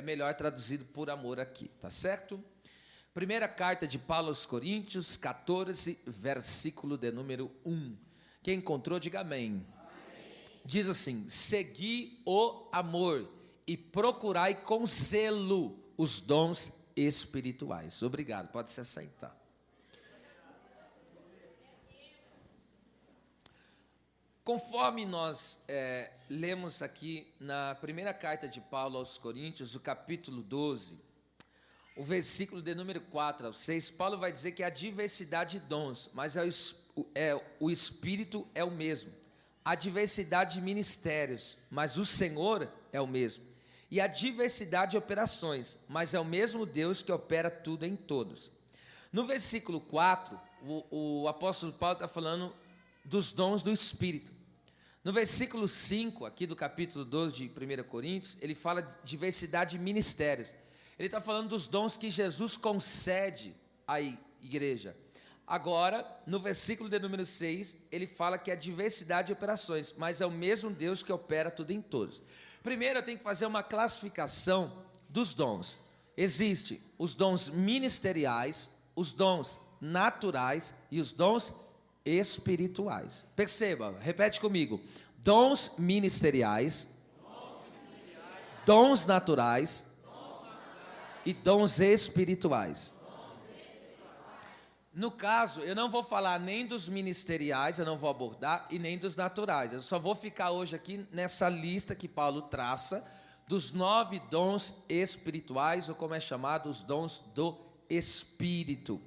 melhor traduzido por amor aqui, tá certo? Primeira carta de Paulo aos Coríntios, 14, versículo de número 1. Quem encontrou, diga amém. Diz assim: segui o amor e procurai com zelo os dons espirituais. Obrigado, pode se assentar. Conforme nós lemos aqui na primeira carta de Paulo aos Coríntios, o capítulo 12, o versículo de número 4 ao 6, Paulo vai dizer que há diversidade de dons, mas o Espírito é o mesmo. Há diversidade de ministérios, mas o Senhor é o mesmo. E há diversidade de operações, mas é o mesmo Deus que opera tudo em todos. No versículo 4, o apóstolo Paulo está falando dos dons do Espírito. No versículo 5, aqui do capítulo 12 de 1 Coríntios, ele fala de diversidade de ministérios. Ele está falando dos dons que Jesus concede à igreja. Agora, no versículo de número 6, ele fala que há diversidade de operações, mas é o mesmo Deus que opera tudo em todos. Primeiro, eu tenho que fazer uma classificação dos dons. Existem os dons ministeriais, os dons naturais e os dons espirituais. Perceba, repete comigo: dons ministeriais, dons naturais e dons espirituais. No caso, eu não vou falar nem dos ministeriais, eu não vou abordar, e nem dos naturais. Eu só vou ficar hoje aqui nessa lista que Paulo traça dos 9 dons espirituais, ou como é chamado, os dons do Espírito.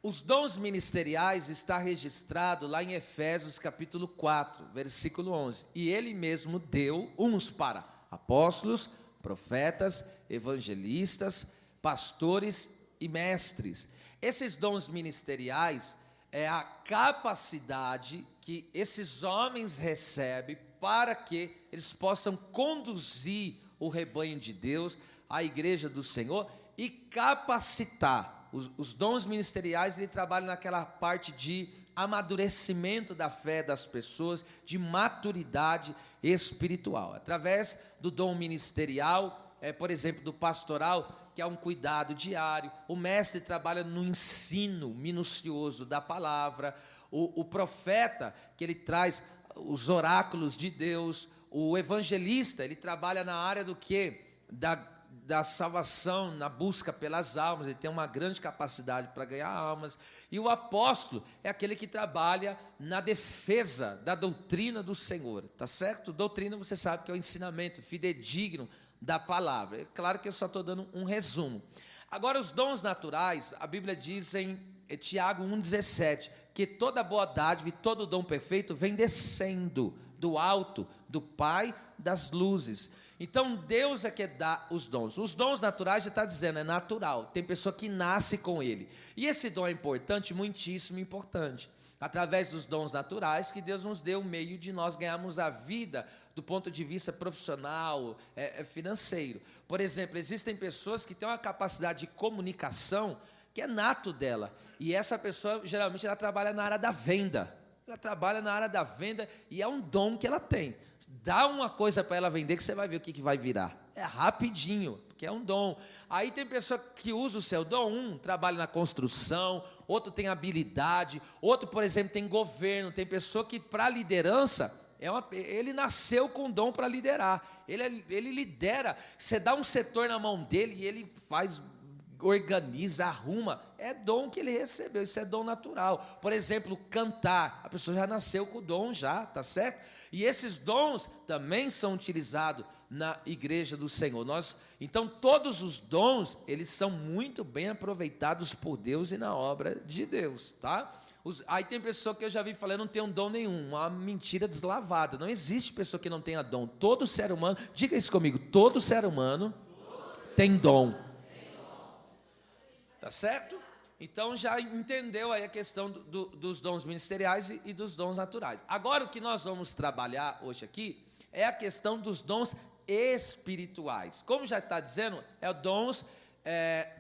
Os dons ministeriais está registrado lá em Efésios capítulo 4, versículo 11. E ele mesmo deu uns para apóstolos, profetas, evangelistas, pastores e mestres. Esses dons ministeriais é a capacidade que esses homens recebem para que eles possam conduzir o rebanho de Deus, a igreja do Senhor, e capacitar. Os dons ministeriais, ele trabalha naquela parte de amadurecimento da fé das pessoas, de maturidade espiritual. Através do dom ministerial, por exemplo, do pastoral, que é um cuidado diário. O mestre trabalha no ensino minucioso da palavra. O profeta, que ele traz os oráculos de Deus. O evangelista, ele trabalha na área do quê? Da salvação, na busca pelas almas. Ele tem uma grande capacidade para ganhar almas. E o apóstolo é aquele que trabalha na defesa da doutrina do Senhor, tá certo? Doutrina, você sabe que é o ensinamento fidedigno da palavra. É claro que eu só estou dando um resumo. Agora, os dons naturais, a Bíblia diz em Tiago 1,17, que toda boa dádiva e todo dom perfeito vem descendo do alto, do Pai das luzes. Então, Deus é que dá os dons. Os dons naturais, já está dizendo, é natural. Tem pessoa que nasce com ele. E esse dom é importante, muitíssimo importante. Através dos dons naturais, que Deus nos deu o meio de nós ganharmos a vida do ponto de vista profissional, financeiro. Por exemplo, existem pessoas que têm uma capacidade de comunicação que é nato dela. E essa pessoa, geralmente, ela trabalha na área da venda. Ela trabalha na área da venda e é um dom que ela tem. Dá uma coisa para ela vender que você vai ver o que vai virar. É rapidinho, porque é um dom. Aí tem pessoa que usa o seu dom, um trabalha na construção, outro tem habilidade, outro, por exemplo, tem governo. Tem pessoa que, para liderança, ele nasceu com dom para liderar. Ele lidera. Você dá um setor na mão dele e ele faz, organiza, arruma. É dom que ele recebeu, isso é dom natural. Por exemplo, cantar. A pessoa já nasceu com o dom, já, tá certo? E esses dons também são utilizados na igreja do Senhor. Então, todos os dons, eles são muito bem aproveitados por Deus e na obra de Deus, tá? Aí tem pessoa que eu já vi falando, não tem um dom nenhum, uma mentira deslavada. Não existe pessoa que não tenha dom. Todo ser humano, diga isso comigo, todo ser humano tem dom. Tá certo? Então já entendeu aí a questão dos dons ministeriais e dos dons naturais. Agora o que nós vamos trabalhar hoje aqui é a questão dos dons espirituais. Como já está dizendo, dons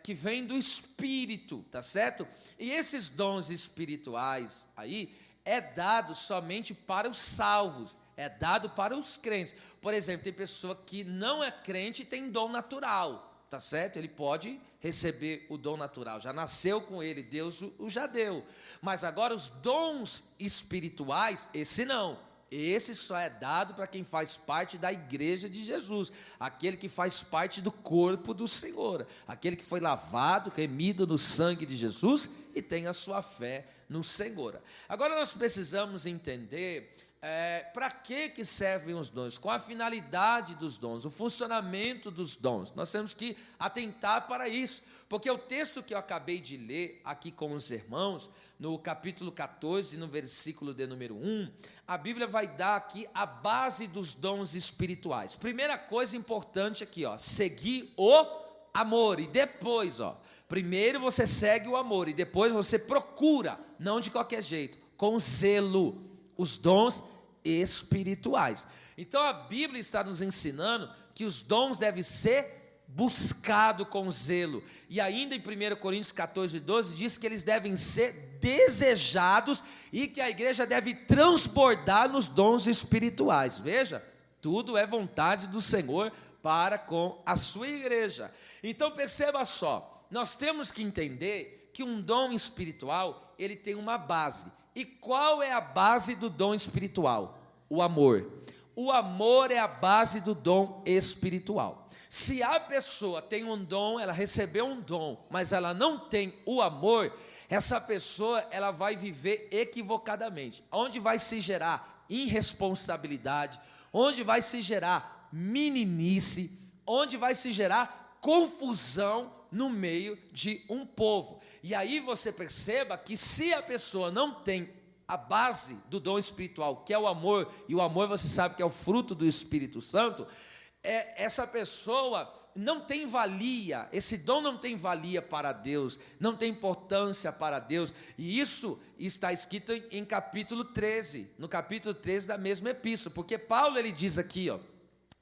que vêm do Espírito, tá certo? E esses dons espirituais aí é dado somente para os salvos, é dado para os crentes. Por exemplo, tem pessoa que não é crente e tem dom natural. tá certo? Ele pode receber o dom natural, já nasceu com ele, Deus o já deu. Mas agora os dons espirituais, esse não. Esse só é dado para quem faz parte da igreja de Jesus, aquele que faz parte do corpo do Senhor, aquele que foi lavado, remido no sangue de Jesus e tem a sua fé no Senhor. Agora nós precisamos entender para que servem os dons, qual a finalidade dos dons, o funcionamento dos dons. Nós temos que atentar para isso, porque o texto que eu acabei de ler aqui com os irmãos, no capítulo 14, no versículo de número 1, a Bíblia vai dar aqui a base dos dons espirituais. Primeira coisa importante aqui, seguir o amor, e depois, primeiro você segue o amor, e depois você procura, não de qualquer jeito, com zelo, os dons espirituais. Então a Bíblia está nos ensinando que os dons devem ser buscados com zelo, e ainda em 1 Coríntios 14, 12, diz que eles devem ser desejados, e que a igreja deve transbordar nos dons espirituais. Veja, tudo é vontade do Senhor para com a sua igreja. Então perceba só, nós temos que entender que um dom espiritual, ele tem uma base. E qual é a base do dom espiritual? O amor. O amor é a base do dom espiritual. Se a pessoa tem um dom, ela recebeu um dom, mas ela não tem o amor, essa pessoa ela vai viver equivocadamente, onde vai se gerar irresponsabilidade, onde vai se gerar meninice, onde vai se gerar confusão no meio de um povo. E aí você perceba que se a pessoa não tem a base do dom espiritual, que é o amor, e o amor você sabe que é o fruto do Espírito Santo, essa pessoa não tem valia, esse dom não tem valia para Deus, não tem importância para Deus, e isso está escrito em capítulo 13, no capítulo 13 da mesma epístola, porque Paulo ele diz aqui,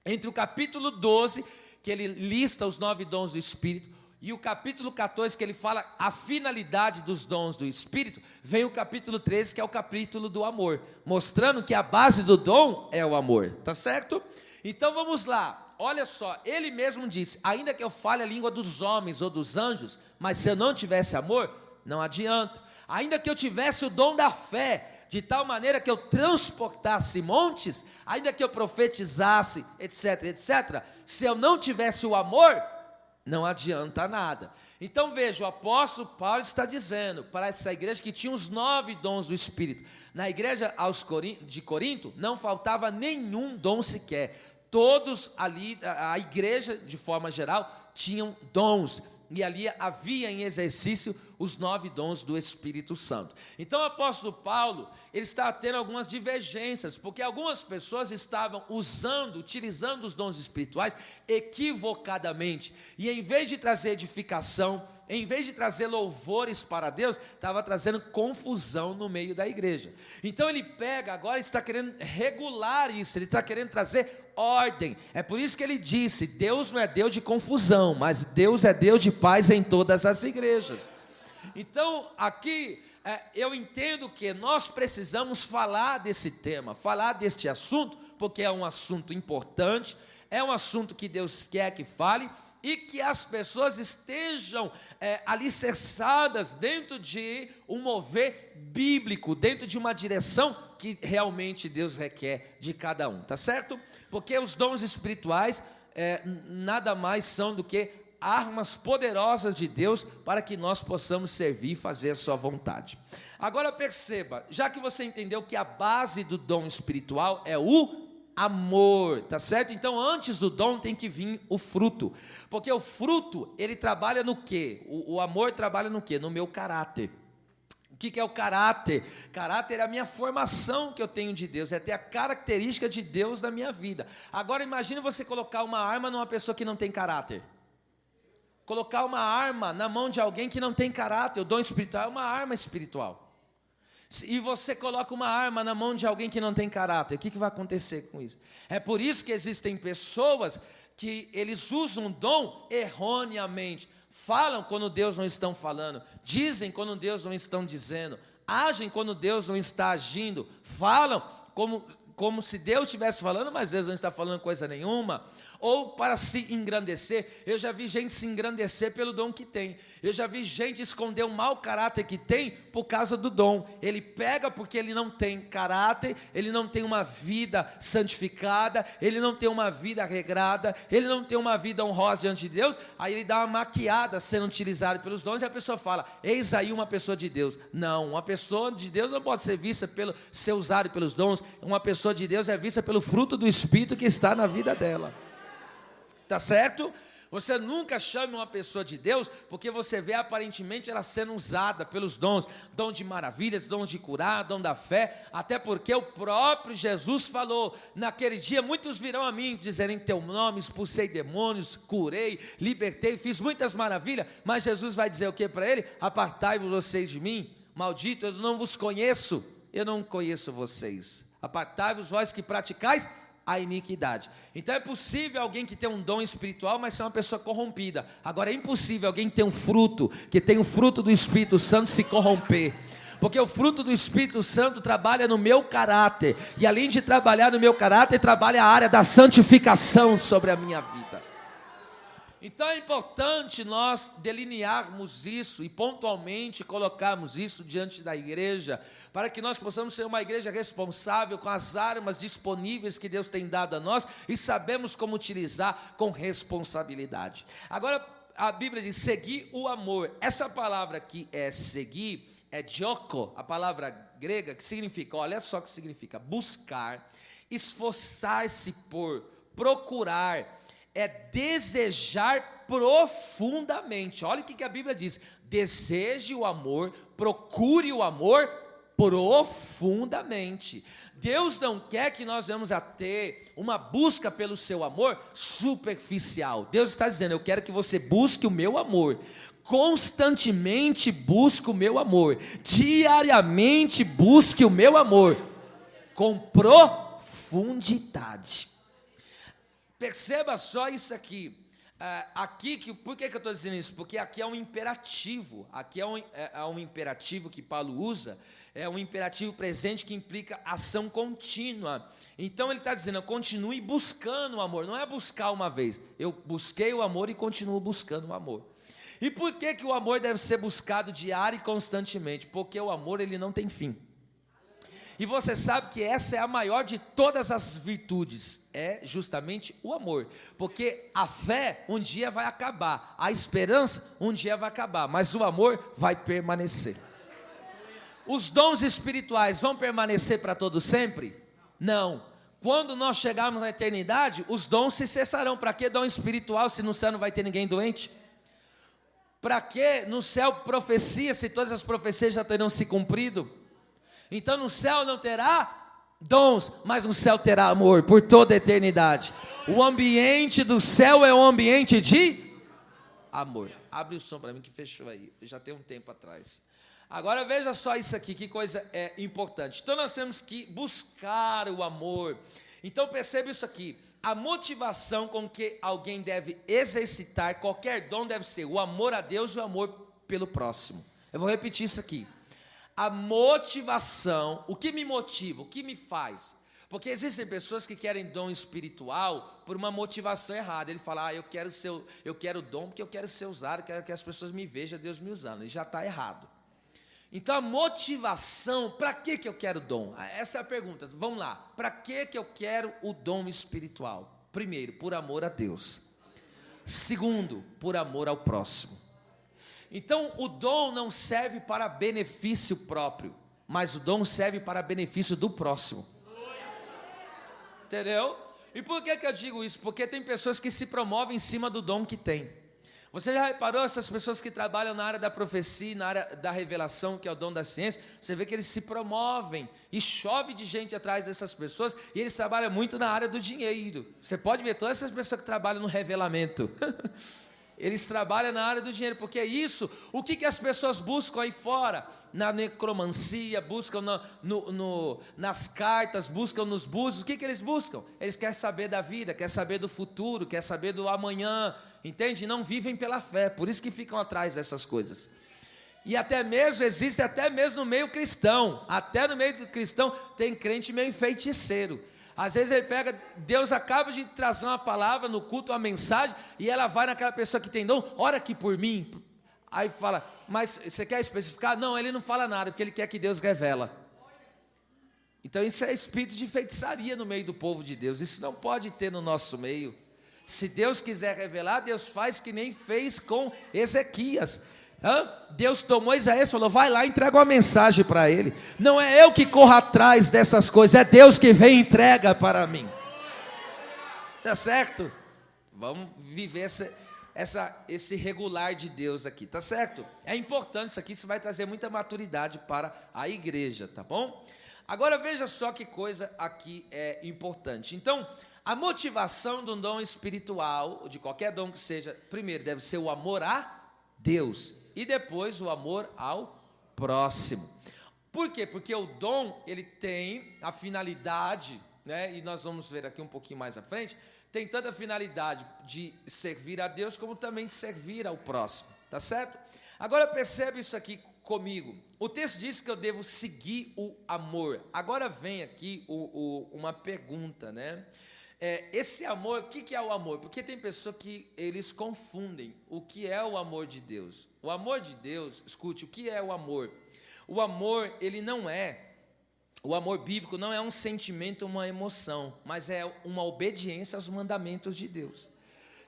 entre o capítulo 12, que ele lista os 9 dons do Espírito, e o capítulo 14, que ele fala a finalidade dos dons do Espírito, vem o capítulo 13, que é o capítulo do amor, mostrando que a base do dom é o amor, tá certo? Então vamos lá, olha só, ele mesmo disse, ainda que eu fale a língua dos homens ou dos anjos, mas se eu não tivesse amor, não adianta. Ainda que eu tivesse o dom da fé, de tal maneira que eu transportasse montes, ainda que eu profetizasse, etc, etc, se eu não tivesse o amor, não adianta nada. Então veja, o apóstolo Paulo está dizendo para essa igreja que tinha os 9 dons do Espírito. Na igreja de Corinto não faltava nenhum dom sequer. Todos ali, a igreja de forma geral, tinham dons. E ali havia em exercício os 9 dons do Espírito Santo. Então o apóstolo Paulo, ele está tendo algumas divergências, porque algumas pessoas estavam utilizando os dons espirituais equivocadamente, e em vez de trazer edificação, em vez de trazer louvores para Deus, estava trazendo confusão no meio da igreja. Então ele pega, agora está querendo regular isso, ele está querendo trazer ordem. É por isso que ele disse, Deus não é Deus de confusão, mas Deus é Deus de paz em todas as igrejas. Então aqui eu entendo que nós precisamos falar desse tema, falar deste assunto, porque é um assunto importante, é um assunto que Deus quer que fale, e que as pessoas estejam alicerçadas dentro de um mover bíblico, dentro de uma direção que realmente Deus requer de cada um, tá certo? Porque os dons espirituais nada mais são do que armas poderosas de Deus para que nós possamos servir e fazer a sua vontade. Agora perceba, já que você entendeu que a base do dom espiritual é o amor, tá certo? Então antes do dom tem que vir o fruto, porque o fruto ele trabalha no quê? O amor trabalha no quê? No meu caráter. O que é o caráter? Caráter é a minha formação que eu tenho de Deus, é ter a característica de Deus na minha vida. Agora imagine você colocar uma arma numa pessoa que não tem caráter. Colocar uma arma na mão de alguém que não tem caráter. O dom espiritual é uma arma espiritual. E você coloca uma arma na mão de alguém que não tem caráter, o que vai acontecer com isso? É por isso que existem pessoas que eles usam o dom erroneamente, falam quando Deus não está falando, dizem quando Deus não está dizendo, agem quando Deus não está agindo, falam como se Deus estivesse falando, mas Deus não está falando coisa nenhuma, ou para se engrandecer. Eu já vi gente se engrandecer pelo dom que tem. Eu já vi gente esconder o mau caráter que tem por causa do dom. Ele pega porque ele não tem caráter, ele não tem uma vida santificada, ele não tem uma vida regrada, ele não tem uma vida honrosa diante de Deus, aí ele dá uma maquiada sendo utilizado pelos dons e a pessoa fala, eis aí uma pessoa de Deus. Não, uma pessoa de Deus não pode ser vista pelo ser usado pelos dons. Uma pessoa de Deus é vista pelo fruto do Espírito que está na vida dela. Tá certo? Você nunca chame uma pessoa de Deus porque você vê aparentemente ela sendo usada pelos dons, dom de maravilhas, dom de curar, dom da fé, até porque o próprio Jesus falou, naquele dia muitos virão a mim, dizerem em teu nome, expulsei demônios, curei, libertei, fiz muitas maravilhas, mas Jesus vai dizer o que para ele? Apartai-vos vocês de mim, maldito, eu não vos conheço, eu não conheço vocês, apartai-vos vós que praticais a iniquidade. Então é possível alguém que tem um dom espiritual, mas ser uma pessoa corrompida. Agora é impossível alguém que tem um fruto, que tem o fruto do Espírito Santo se corromper. Porque o fruto do Espírito Santo trabalha no meu caráter. E além de trabalhar no meu caráter, trabalha a área da santificação sobre a minha vida. Então é importante nós delinearmos isso e pontualmente colocarmos isso diante da igreja, para que nós possamos ser uma igreja responsável com as armas disponíveis que Deus tem dado a nós e sabemos como utilizar com responsabilidade. Agora a Bíblia diz seguir o amor. Essa palavra aqui é seguir, é dioko, a palavra grega que significa, olha só o que significa, buscar, esforçar-se por, procurar, é desejar profundamente. Olha o que a Bíblia diz, deseje o amor, procure o amor profundamente. Deus não quer que nós venhamos a ter uma busca pelo seu amor superficial. Deus está dizendo, eu quero que você busque o meu amor, constantemente busque o meu amor, diariamente busque o meu amor, com profundidade. Perceba só isso aqui, por que eu estou dizendo isso? Porque aqui é um imperativo, aqui é um imperativo que Paulo usa, é um imperativo presente que implica ação contínua. Então ele está dizendo, continue buscando o amor, não é buscar uma vez, eu busquei o amor e continuo buscando o amor. E por que o amor deve ser buscado diário e constantemente? Porque o amor ele não tem fim. E você sabe que essa é a maior de todas as virtudes, é justamente o amor, porque a fé um dia vai acabar, a esperança um dia vai acabar, mas o amor vai permanecer. Os dons espirituais vão permanecer para todo sempre? Não. Quando nós chegarmos na eternidade, os dons se cessarão. Para que dom espiritual se no céu não vai ter ninguém doente? Para que no céu profecia se todas as profecias já terão se cumprido? Então no céu não terá dons, mas no céu terá amor por toda a eternidade. O ambiente do céu é um ambiente de amor. Abre o som para mim que fechou aí, já tem um tempo atrás. Agora veja só isso aqui, que coisa é importante. Então nós temos que buscar o amor. Então perceba isso aqui, a motivação com que alguém deve exercitar qualquer dom deve ser o amor a Deus e o amor pelo próximo. Eu vou repetir isso aqui. A motivação, o que me motiva, o que me faz? Porque existem pessoas que querem dom espiritual por uma motivação errada. Ele fala, eu quero dom porque eu quero ser usado, eu quero que as pessoas me vejam, Deus me usando. Ele já está errado. Então a motivação, para que eu quero dom? Essa é a pergunta, vamos lá. Para que eu quero o dom espiritual? Primeiro, por amor a Deus. Segundo, por amor ao próximo. Então o dom não serve para benefício próprio, mas o dom serve para benefício do próximo. Entendeu? E por que eu digo isso? Porque tem pessoas que se promovem em cima do dom que tem. Você já reparou essas pessoas que trabalham na área da profecia, na área da revelação, que é o dom da ciência? Você vê que eles se promovem e chove de gente atrás dessas pessoas e eles trabalham muito na área do dinheiro. Você pode ver todas essas pessoas que trabalham no revelamento. Eles trabalham na área do dinheiro, porque é isso, o que as pessoas buscam aí fora? Na necromancia, buscam nas cartas, buscam nos búzios, o que eles buscam? Eles querem saber da vida, querem saber do futuro, querem saber do amanhã, entende? Não vivem pela fé, por isso que ficam atrás dessas coisas. E até mesmo, existe até mesmo no meio cristão, até no meio do cristão tem crente meio feiticeiro. Às vezes ele pega, Deus acaba de trazer uma palavra no culto, uma mensagem, e ela vai naquela pessoa que tem dom, ora aqui por mim. Aí fala, mas você quer especificar? Não, ele não fala nada, porque ele quer que Deus revela. Então isso é espírito de feitiçaria no meio do povo de Deus, isso não pode ter no nosso meio. Se Deus quiser revelar, Deus faz que nem fez com Ezequias. Deus tomou Isaías e falou, vai lá, entrega uma mensagem para ele. Não é eu que corro atrás dessas coisas, é Deus que vem e entrega para mim. Tá certo? Vamos viver esse regular de Deus aqui, tá certo? É importante isso aqui, isso vai trazer muita maturidade para a igreja, tá bom? Agora veja só que coisa aqui é importante. Então, a motivação de um dom espiritual, de qualquer dom que seja, primeiro deve ser o amor a Deus e depois o amor ao próximo. Por quê? Porque o dom, ele tem a finalidade, né? E nós vamos ver aqui um pouquinho mais à frente, tem tanta a finalidade de servir a Deus como também de servir ao próximo, tá certo? Agora percebe isso aqui comigo. O texto diz que eu devo seguir o amor. Agora vem aqui uma pergunta, né? Esse amor, o que é o amor? Porque tem pessoas que eles confundem o que é o amor de Deus. O amor de Deus, escute, o que é o amor? O amor, ele não é, o amor bíblico não é um sentimento, uma emoção, mas é uma obediência aos mandamentos de Deus.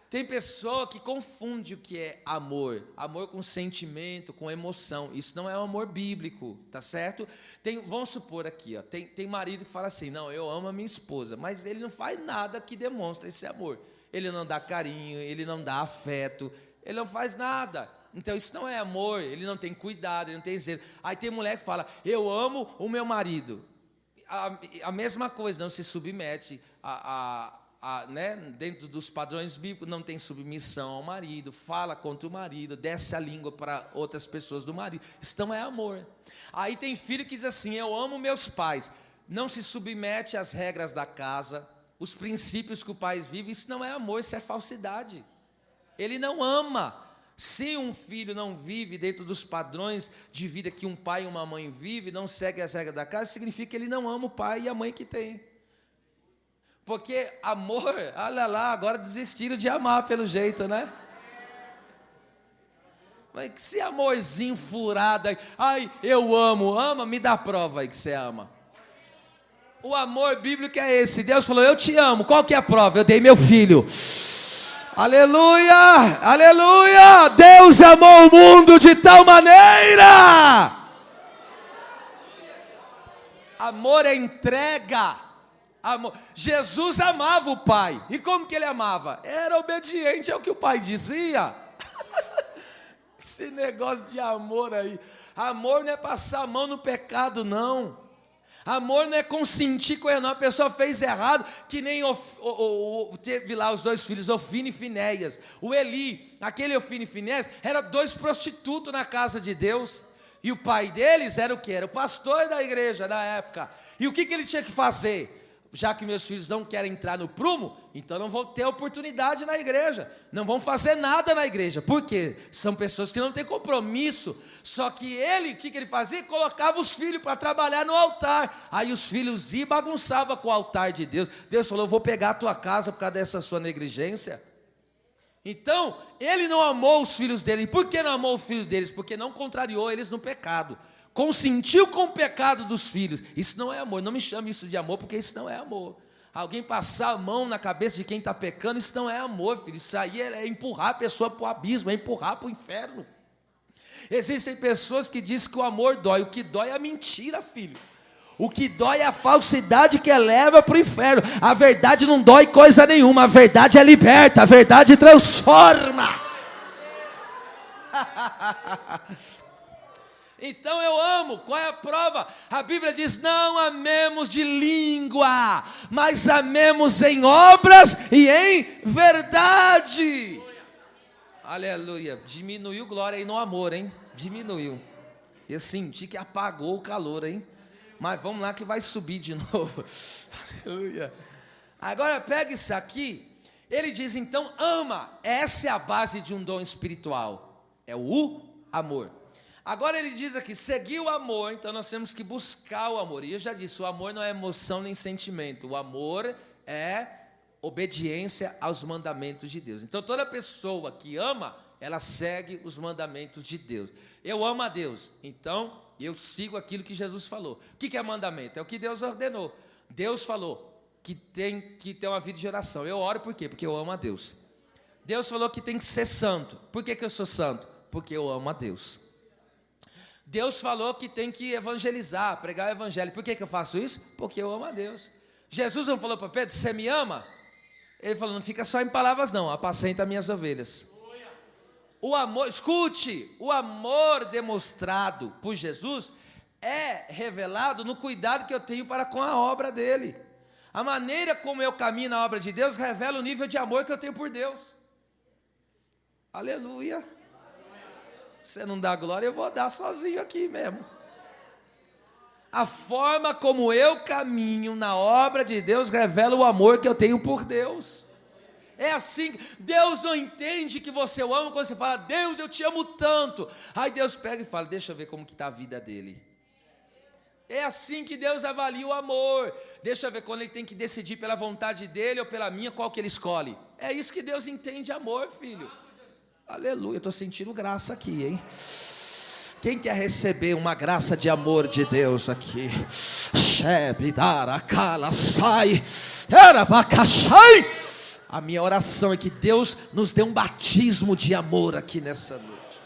Tem pessoa que confunde o que é amor, amor com sentimento, com emoção. Isso não é um amor bíblico, tá certo? Vamos supor aqui, ó, tem marido que fala assim, não, eu amo a minha esposa, mas ele não faz nada que demonstre esse amor. Ele não dá carinho, ele não dá afeto, ele não faz nada. Então isso não é amor, ele não tem cuidado, ele não tem zelo. Aí tem mulher que fala, eu amo o meu marido. A mesma coisa, não se submete né, dentro dos padrões bíblicos, não tem submissão ao marido, fala contra o marido, desce a língua para outras pessoas do marido. Isso não é amor. Aí tem filho que diz assim, eu amo meus pais, não se submete às regras da casa, os princípios que o pai vive. Isso não é amor, isso é falsidade. Ele não ama. Se um filho não vive dentro dos padrões de vida que um pai e uma mãe vivem, não segue as regras da casa, significa que ele não ama o pai e a mãe que tem. Porque amor, olha lá, agora desistiram de amar pelo jeito, né? Mas se amorzinho furado aí, ai, eu amo, ama, me dá a prova aí que você ama. O amor bíblico é esse, Deus falou, eu te amo, qual que é a prova? Eu dei meu filho. Aleluia, aleluia, Deus amou o mundo de tal maneira. Amor é entrega. Amor. Jesus amava o pai. E como que ele amava? Era obediente ao que o pai dizia. Esse negócio de amor aí. Amor não é passar a mão no pecado, não. Amor não é consentir com ele, não. A pessoa fez errado, que nem teve lá os dois filhos, Ofni e Finéias. O Eli, aquele Ofni e Finéias, eram dois prostitutos na casa de Deus. E o pai deles era o que? Era o pastor da igreja na época. E o que ele tinha que fazer? Já que meus filhos não querem entrar no prumo, então não vão ter oportunidade na igreja, não vão fazer nada na igreja. Por quê? São pessoas que não têm compromisso. Só que ele, o que ele fazia? Colocava os filhos para trabalhar no altar. Aí os filhos iam e bagunçavam com o altar de Deus. Deus falou, eu vou pegar a tua casa por causa dessa sua negligência. Então, ele não amou os filhos dele. Por que não amou os filhos deles? Porque não contrariou eles no pecado. Consentiu com o pecado dos filhos. Isso não é amor. Não me chame isso de amor, porque isso não é amor. Alguém passar a mão na cabeça de quem está pecando, isso não é amor, filho. Isso aí é empurrar a pessoa para o abismo, é empurrar para o inferno. Existem pessoas que dizem que o amor dói. O que dói é a mentira, filho. O que dói é a falsidade que eleva para o inferno. A verdade não dói coisa nenhuma. A verdade é liberta, a verdade transforma. Então eu amo. Qual é a prova? A Bíblia diz, não amemos de língua, mas amemos em obras e em verdade. Aleluia. Diminuiu glória aí no amor, hein? Diminuiu. Eu senti que apagou o calor, hein? Mas vamos lá que vai subir de novo. Aleluia. Agora pega isso aqui. Ele diz então, ama. Essa é a base de um dom espiritual. É o amor. Agora ele diz aqui, seguir o amor, então nós temos que buscar o amor. E eu já disse, o amor não é emoção nem sentimento. O amor é obediência aos mandamentos de Deus. Então toda pessoa que ama, ela segue os mandamentos de Deus. Eu amo a Deus, então eu sigo aquilo que Jesus falou. O que é mandamento? É o que Deus ordenou. Deus falou que tem que ter uma vida de oração. Eu oro por quê? Porque eu amo a Deus. Deus falou que tem que ser santo. Por que eu sou santo? Porque eu amo a Deus. Deus falou que tem que evangelizar, pregar o evangelho. Por que eu faço isso? Porque eu amo a Deus. Jesus não falou para Pedro, você me ama? Ele falou, não fica só em palavras não, apacenta minhas ovelhas. O amor, escute, o amor demonstrado por Jesus é revelado no cuidado que eu tenho para com a obra dele. A maneira como eu caminho na obra de Deus revela o nível de amor que eu tenho por Deus. Aleluia. Você não dá glória, eu vou dar sozinho aqui mesmo. A forma como eu caminho na obra de Deus revela o amor que eu tenho por Deus. É assim, Deus não entende que você o ama quando você fala, Deus, eu te amo tanto. Aí Deus pega e fala, deixa eu ver como que está a vida dele. É assim que Deus avalia o amor. Deixa eu ver quando ele tem que decidir pela vontade dele ou pela minha, qual que ele escolhe. É isso que Deus entende amor, filho. Aleluia, eu estou sentindo graça aqui, hein? Quem quer receber uma graça de amor de Deus aqui? A minha oração é que Deus nos dê um batismo de amor aqui nessa noite.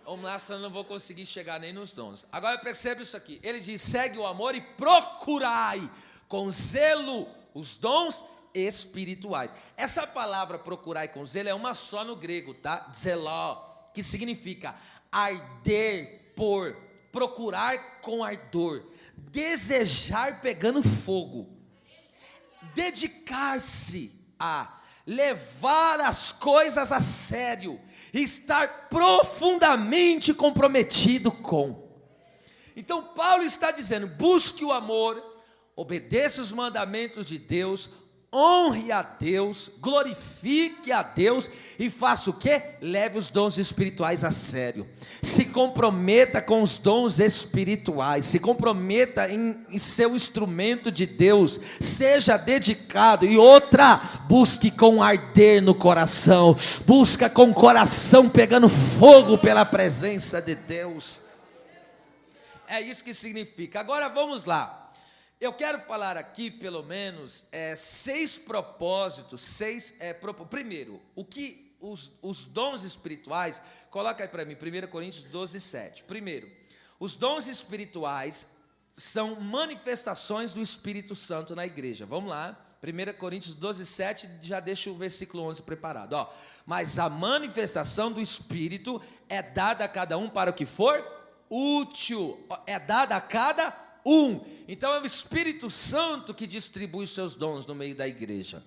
Vamos lá, senão eu não vou conseguir chegar nem nos dons. Agora percebe isso aqui. Ele diz, segue o amor e procurai com zelo os dons espirituais. Essa palavra procurai com zelo é uma só no grego, tá? Zeló, que significa arder por, procurar com ardor, desejar pegando fogo, dedicar-se a levar as coisas a sério, estar profundamente comprometido com. Então Paulo está dizendo, busque o amor, obedeça os mandamentos de Deus, honre a Deus, glorifique a Deus e faça o quê? Leve os dons espirituais a sério. Se comprometa com os dons espirituais, se comprometa em ser um instrumento de Deus, seja dedicado. E outra, busque com arder no coração, busca com o coração pegando fogo pela presença de Deus. É isso que significa. Agora vamos lá. Eu quero falar aqui, pelo menos, 6 propósitos, primeiro, o que os dons espirituais, coloca aí para mim, 1 Coríntios 12, 7. Primeiro, os dons espirituais são manifestações do Espírito Santo na igreja. Vamos lá, 1 Coríntios 12, 7, já deixa o versículo 11 preparado. Ó, mas a manifestação do Espírito é dada a cada um para o que for útil, é dada a cada Então é o Espírito Santo que distribui os seus dons no meio da igreja.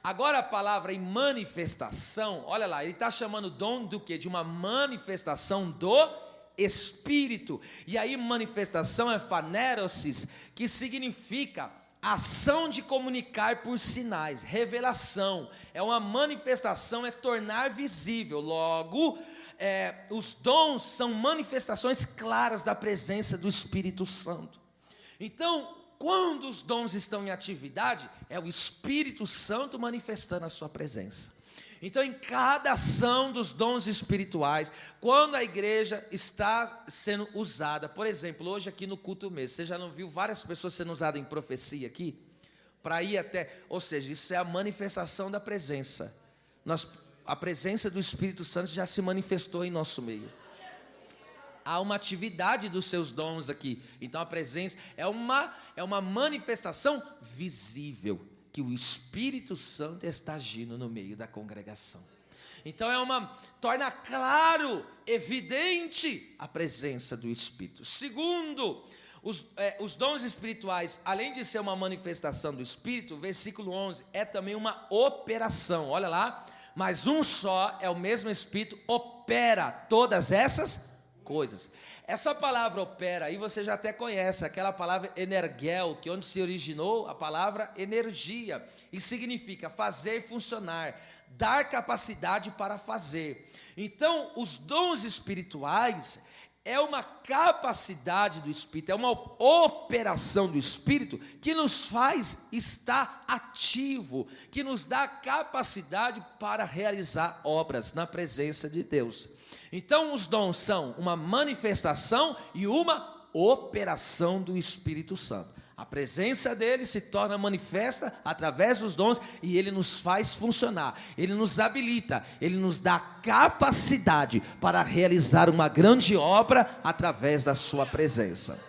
Agora a palavra em manifestação, olha lá, ele está chamando dom do quê? De uma manifestação do Espírito. E aí manifestação é phanerosis, que significa ação de comunicar por sinais, revelação. É uma manifestação, é tornar visível. Logo, os dons são manifestações claras da presença do Espírito Santo. Então, quando os dons estão em atividade, é o Espírito Santo manifestando a sua presença. Então, em cada ação dos dons espirituais, quando a igreja está sendo usada, por exemplo, hoje aqui no culto mesmo, você já não viu várias pessoas sendo usadas em profecia aqui? Para ir até, ou seja, isso é a manifestação da presença. A presença do Espírito Santo já se manifestou em nosso meio. Há uma atividade dos seus dons aqui. Então a presença é uma manifestação visível que o Espírito Santo está agindo no meio da congregação. Então torna claro, evidente a presença do Espírito. Segundo, os dons espirituais, além de ser uma manifestação do Espírito, versículo 11, é também uma operação. Olha lá, mas um só é o mesmo Espírito, opera todas essas coisas. Essa palavra opera aí você já até conhece, aquela palavra energel, que onde se originou a palavra energia, e significa fazer funcionar, dar capacidade para fazer. Então, os dons espirituais é uma capacidade do Espírito, é uma operação do Espírito que nos faz estar ativo, que nos dá capacidade para realizar obras na presença de Deus. Então, os dons são uma manifestação e uma operação do Espírito Santo. A presença dele se torna manifesta através dos dons e ele nos faz funcionar, ele nos habilita, ele nos dá capacidade para realizar uma grande obra através da sua presença.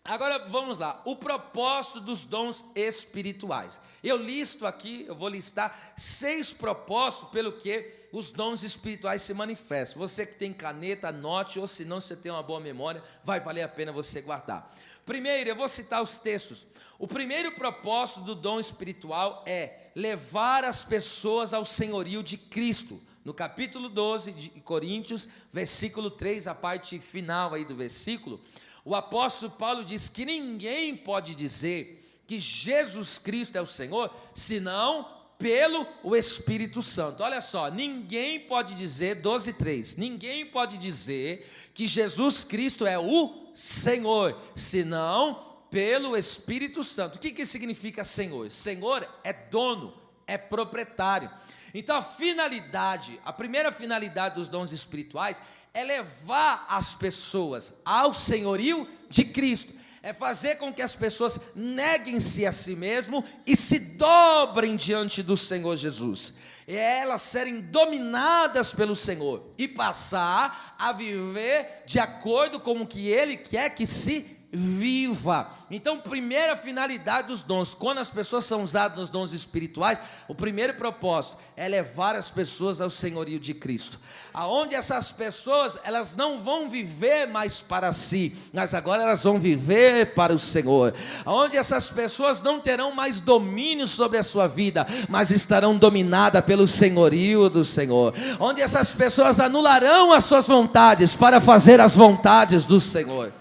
Agora vamos lá, o propósito dos dons espirituais. Eu listo aqui, eu vou listar 6 propósitos pelo que os dons espirituais se manifestam. Você que tem caneta, anote, ou se não, você tem uma boa memória, vai valer a pena você guardar. Primeiro, eu vou citar os textos. O primeiro propósito do dom espiritual é levar as pessoas ao senhorio de Cristo. No capítulo 12 de Coríntios, versículo 3, a parte final aí do versículo, o apóstolo Paulo diz que ninguém pode dizer que Jesus Cristo é o Senhor, senão pelo o Espírito Santo. Olha só, ninguém pode dizer, 12:3, ninguém pode dizer que Jesus Cristo é o Senhor, senão pelo Espírito Santo. O que significa Senhor? Senhor é dono, é proprietário. Então a primeira finalidade dos dons espirituais é levar as pessoas ao senhorio de Cristo. É fazer com que as pessoas neguem-se a si mesmo e se dobrem diante do Senhor Jesus. É elas serem dominadas pelo Senhor e passar a viver de acordo com o que Ele quer que se viva. Então, primeira finalidade dos dons, quando as pessoas são usadas nos dons espirituais, o primeiro propósito é levar as pessoas ao senhorio de Cristo, aonde essas pessoas, elas não vão viver mais para si, mas agora elas vão viver para o Senhor, aonde essas pessoas não terão mais domínio sobre a sua vida, mas estarão dominadas pelo senhorio do Senhor, onde essas pessoas anularão as suas vontades para fazer as vontades do Senhor.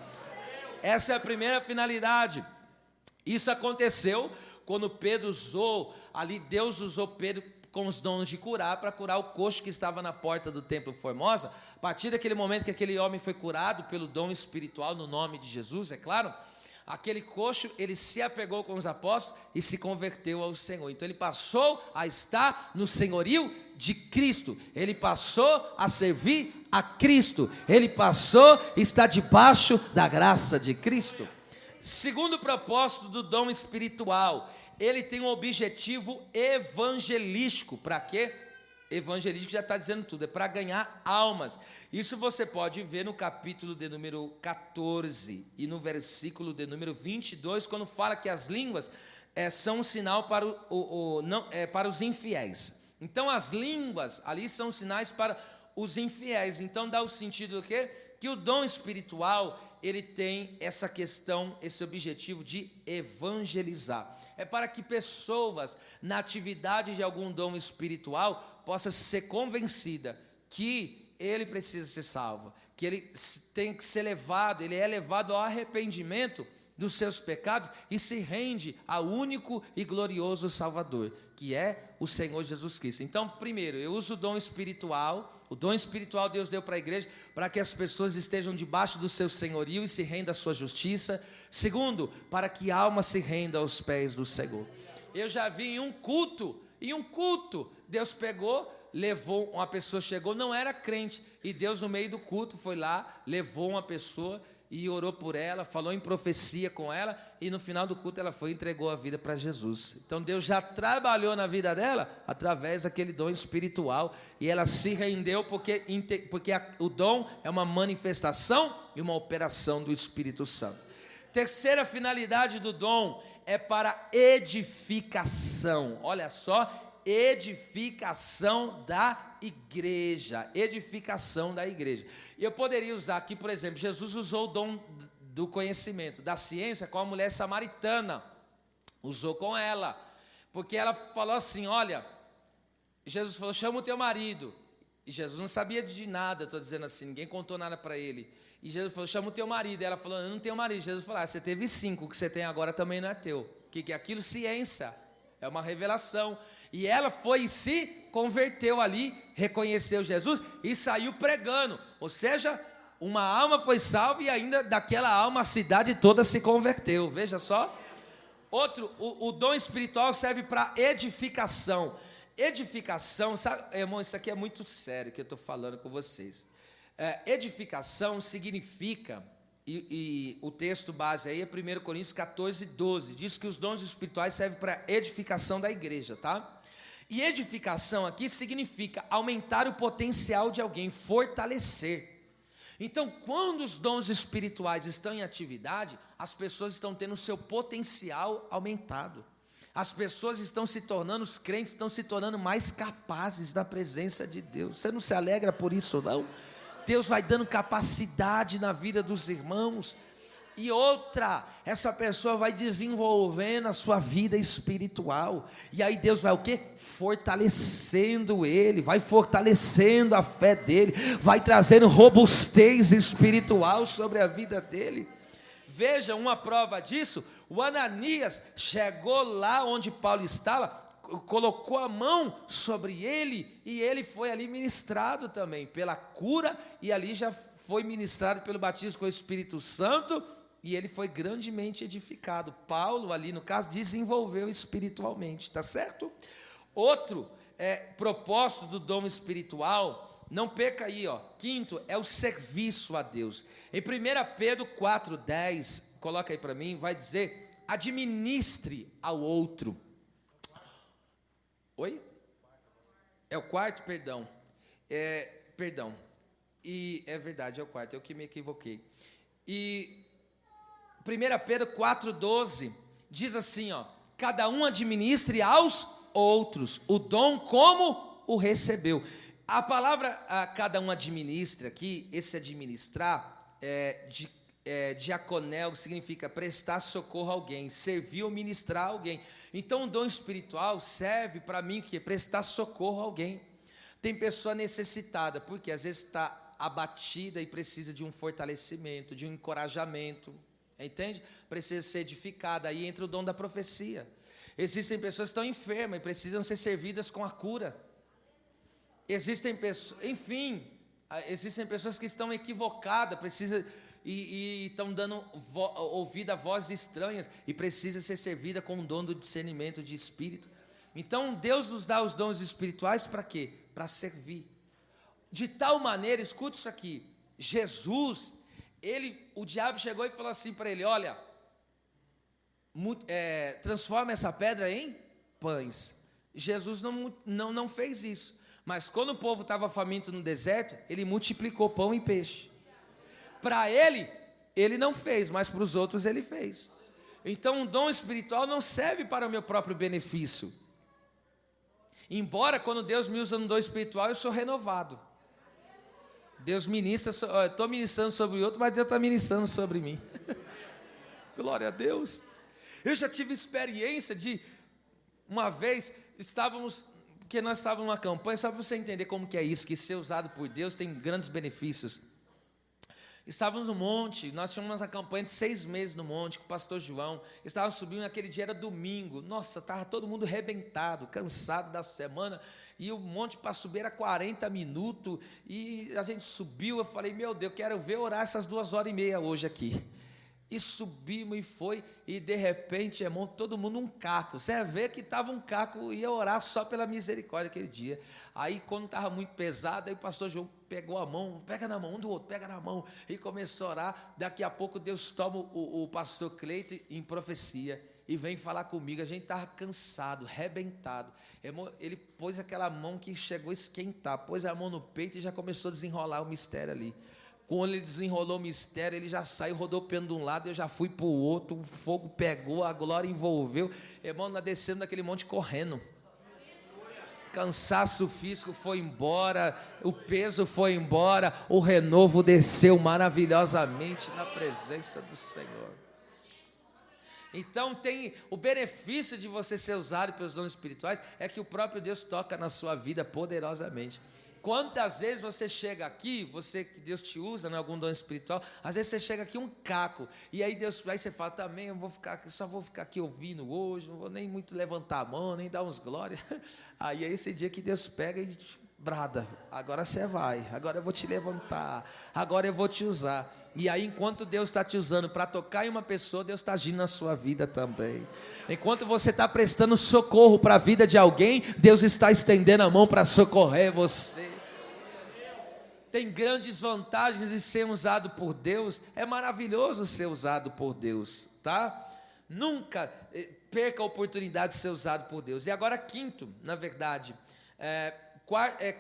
Essa é a primeira finalidade. Isso aconteceu quando Pedro usou, ali Deus usou Pedro com os dons de curar, para curar o coxo que estava na porta do templo Formosa. A partir daquele momento que aquele homem foi curado pelo dom espiritual, no nome de Jesus, é claro, aquele coxo, ele se apegou com os apóstolos e se converteu ao Senhor. Então ele passou a estar no senhorio de Cristo, ele passou a servir a Cristo, ele passou a estar debaixo da graça de Cristo. Segundo propósito do dom espiritual, ele tem um objetivo evangelístico. Para quê? Evangelístico já está dizendo tudo, é para ganhar almas. Isso você pode ver no capítulo de número 14 e no versículo de número 22, quando fala que as línguas são um sinal para, para os infiéis. Então as línguas ali são sinais para os infiéis. Então dá o sentido do quê? Que o dom espiritual, ele tem essa questão, esse objetivo de evangelizar. É para que pessoas, na atividade de algum dom espiritual, possam ser convencidas que ele precisa ser salvo, que ele tem que ser levado, ele é levado ao arrependimento dos seus pecados e se rende ao único e glorioso Salvador, que é o Senhor Jesus Cristo. Então, primeiro, eu uso o dom espiritual Deus deu para a igreja, para que as pessoas estejam debaixo do seu senhorio e se rendam à sua justiça. Segundo, para que a alma se renda aos pés do Senhor. Eu já vi em um culto, Deus pegou, levou uma pessoa, chegou, não era crente, e Deus no meio do culto foi lá, levou uma pessoa e orou por ela, falou em profecia com ela, e no final do culto ela foi e entregou a vida para Jesus. Então Deus já trabalhou na vida dela através daquele dom espiritual, e ela se rendeu porque o dom é uma manifestação e uma operação do Espírito Santo. Terceira finalidade do dom é para edificação. Olha só, edificação da igreja, edificação da igreja. E eu poderia usar aqui, por exemplo, Jesus usou o dom do conhecimento, da ciência, com a mulher samaritana, usou com ela, porque ela falou assim, olha, Jesus falou, chama o teu marido, e Jesus não sabia de nada, estou dizendo assim, ninguém contou nada para ele, e Jesus falou, chama o teu marido, e ela falou, eu não tenho marido. Jesus falou, você teve 5, o que você tem agora também não é teu. O que é aquilo? Ciência. é uma revelação. E ela foi e se converteu ali, reconheceu Jesus e saiu pregando. Ou seja, uma alma foi salva e ainda daquela alma a cidade toda se converteu. Veja só. Outro, o dom espiritual serve para edificação. Edificação, sabe, irmão, isso aqui é muito sério que eu estou falando com vocês. Edificação significa, e o texto base aí é 1 Coríntios 14, 12, diz que os dons espirituais servem para edificação da igreja, tá? E edificação aqui significa aumentar o potencial de alguém, fortalecer. Então, quando os dons espirituais estão em atividade, as pessoas estão tendo o seu potencial aumentado. As pessoas estão se tornando, os crentes estão se tornando mais capazes da presença de Deus. Você não se alegra por isso, não? Deus vai dando capacidade na vida dos irmãos. E outra, essa pessoa vai desenvolvendo a sua vida espiritual. E aí Deus vai o quê? Fortalecendo ele, vai fortalecendo a fé dele, vai trazendo robustez espiritual sobre a vida dele. Veja uma prova disso, o Ananias chegou lá onde Paulo estava, colocou a mão sobre ele e ele foi ali ministrado também pela cura e ali já foi ministrado pelo batismo com o Espírito Santo e ele foi grandemente edificado. Paulo ali no caso desenvolveu espiritualmente, tá certo? Outro propósito do dom espiritual, não perca aí, ó. Quinto é o serviço a Deus. Em 1 Pedro 4,10, coloca aí para mim, vai dizer: administre ao outro. Oi? É o quarto, perdão. Perdão. E é verdade, é o quarto, eu que me equivoquei. E 1 Pedro 4,12 diz assim, ó: cada um administre aos outros o dom como o recebeu. A palavra cada um administra aqui, esse administrar, diaconel, significa prestar socorro a alguém, servir ou ministrar a alguém. Então o dom espiritual serve para mim que prestar socorro a alguém. Tem pessoa necessitada, porque às vezes está abatida e precisa de um fortalecimento, de um encorajamento, entende? Precisa ser edificada, aí entra o dom da profecia. Existem pessoas que estão enfermas e precisam ser servidas com a cura. Existem pessoas, enfim, existem pessoas que estão equivocadas, precisam e estão dando ouvido a vozes estranhas e precisa ser servida com o dom do discernimento de espírito. Então Deus nos dá os dons espirituais para quê? Para servir. De tal maneira, escute isso aqui, Jesus, o diabo chegou e falou assim para ele: olha, transforma essa pedra em pães. Jesus não fez isso. Mas quando o povo estava faminto no deserto, ele multiplicou pão e peixe. Para ele não fez, mas para os outros ele fez. Então o dom espiritual não serve para o meu próprio benefício. Embora quando Deus me usa no dom espiritual, eu sou renovado. Deus ministra, eu estou ministrando sobre o outro, mas Deus está ministrando sobre mim. Glória a Deus. Eu já tive experiência de, uma vez, porque nós estávamos numa campanha, só para você entender como que é isso, que ser usado por Deus tem grandes benefícios. Estávamos no monte, nós tínhamos uma campanha de 6 meses no monte, com o pastor João, estávamos subindo, aquele dia era domingo, nossa, estava todo mundo arrebentado, cansado da semana, e o monte para subir era 40 minutos, e a gente subiu, eu falei, meu Deus, eu quero ver orar essas 2h30 hoje aqui. E subimos e foi, e de repente, irmão, todo mundo um caco. Você vê que estava um caco, ia orar só pela misericórdia aquele dia. Aí, quando estava muito pesado, aí o pastor João pegou a mão, pega na mão um do outro, pega na mão, e começou a orar. Daqui a pouco Deus toma o pastor Cleiton em profecia, e vem falar comigo. A gente estava cansado, arrebentado. Irmão, ele pôs aquela mão que chegou a esquentar, pôs a mão no peito e já começou a desenrolar o mistério ali. Quando ele desenrolou o mistério, ele já saiu rodopiando de um lado, eu já fui para o outro, o fogo pegou, a glória envolveu. Irmão, nós descemos daquele monte correndo. Cansaço físico foi embora, o peso foi embora, o renovo desceu maravilhosamente na presença do Senhor. Então tem o benefício de você ser usado pelos dons espirituais, é que o próprio Deus toca na sua vida poderosamente. Quantas vezes você chega aqui, que Deus te usa em algum dom espiritual, às vezes você chega aqui um caco, e aí você fala, também só vou ficar aqui ouvindo hoje, não vou nem muito levantar a mão, nem dar uns glórias. Aí é esse dia que Deus pega e brada, agora você vai, agora eu vou te levantar, agora eu vou te usar. E aí enquanto Deus está te usando para tocar em uma pessoa, Deus está agindo na sua vida também. Enquanto você está prestando socorro para a vida de alguém, Deus está estendendo a mão para socorrer você. Tem grandes vantagens de ser usado por Deus, é maravilhoso ser usado por Deus, tá? Nunca perca a oportunidade de ser usado por Deus. E agora quinto, na verdade,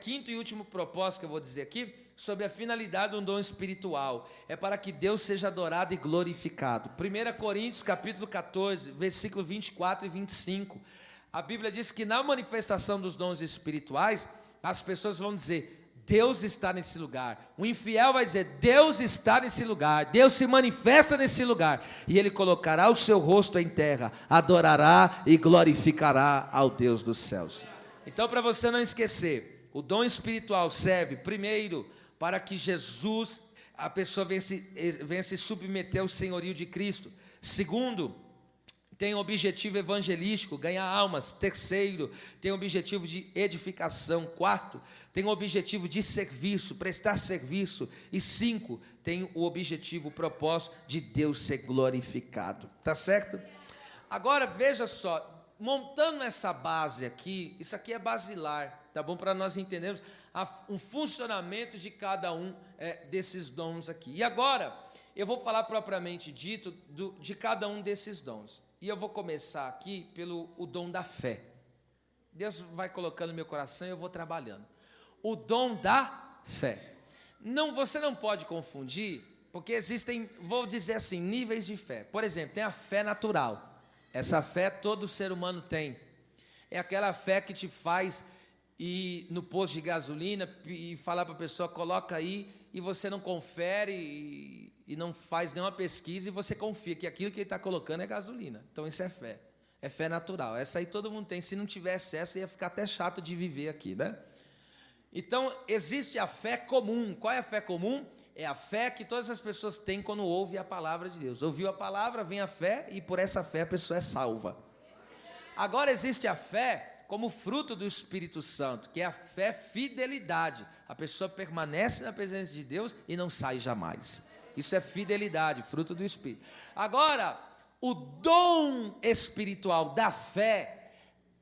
quinto e último propósito que eu vou dizer aqui, sobre a finalidade de um dom espiritual, é para que Deus seja adorado e glorificado. 1 Coríntios capítulo 14, versículo 24 e 25, a Bíblia diz que na manifestação dos dons espirituais, as pessoas vão dizer, Deus está nesse lugar. O infiel vai dizer, Deus está nesse lugar, Deus se manifesta nesse lugar, e ele colocará o seu rosto em terra, adorará e glorificará ao Deus dos céus. Então, para você não esquecer, o dom espiritual serve primeiro para que Jesus, a pessoa venha se submeter ao senhorio de Cristo. Segundo, tem um objetivo evangelístico, ganhar almas. Terceiro, tem um objetivo de edificação. Quarto, tem um objetivo de serviço, prestar serviço. E 5, tem o objetivo, o propósito de Deus ser glorificado. Tá certo? Agora, veja só, montando essa base aqui, isso aqui é basilar, tá bom? Para nós entendermos um funcionamento de cada um desses dons aqui. E agora, eu vou falar propriamente dito de cada um desses dons. E eu vou começar aqui pelo dom da fé. Deus vai colocando no meu coração e eu vou trabalhando. O dom da fé. Você não pode confundir, porque existem, vou dizer assim, níveis de fé. Por exemplo, tem a fé natural. Essa fé todo ser humano tem. É aquela fé que te faz ir no posto de gasolina e falar para a pessoa, coloca aí, e você não confere e não faz nenhuma pesquisa, e você confia que aquilo que ele está colocando é gasolina. Então isso é fé natural. Essa aí todo mundo tem. Se não tivesse essa, ia ficar até chato de viver aqui, né? Então existe a fé comum. Qual é a fé comum? É a fé que todas as pessoas têm quando ouvem a palavra de Deus. Ouviu a palavra, vem a fé, e por essa fé a pessoa é salva. Agora existe a fé como fruto do Espírito Santo, que é a fé fidelidade. A pessoa permanece na presença de Deus e não sai jamais. Isso é fidelidade, fruto do Espírito. Agora, o dom espiritual da fé,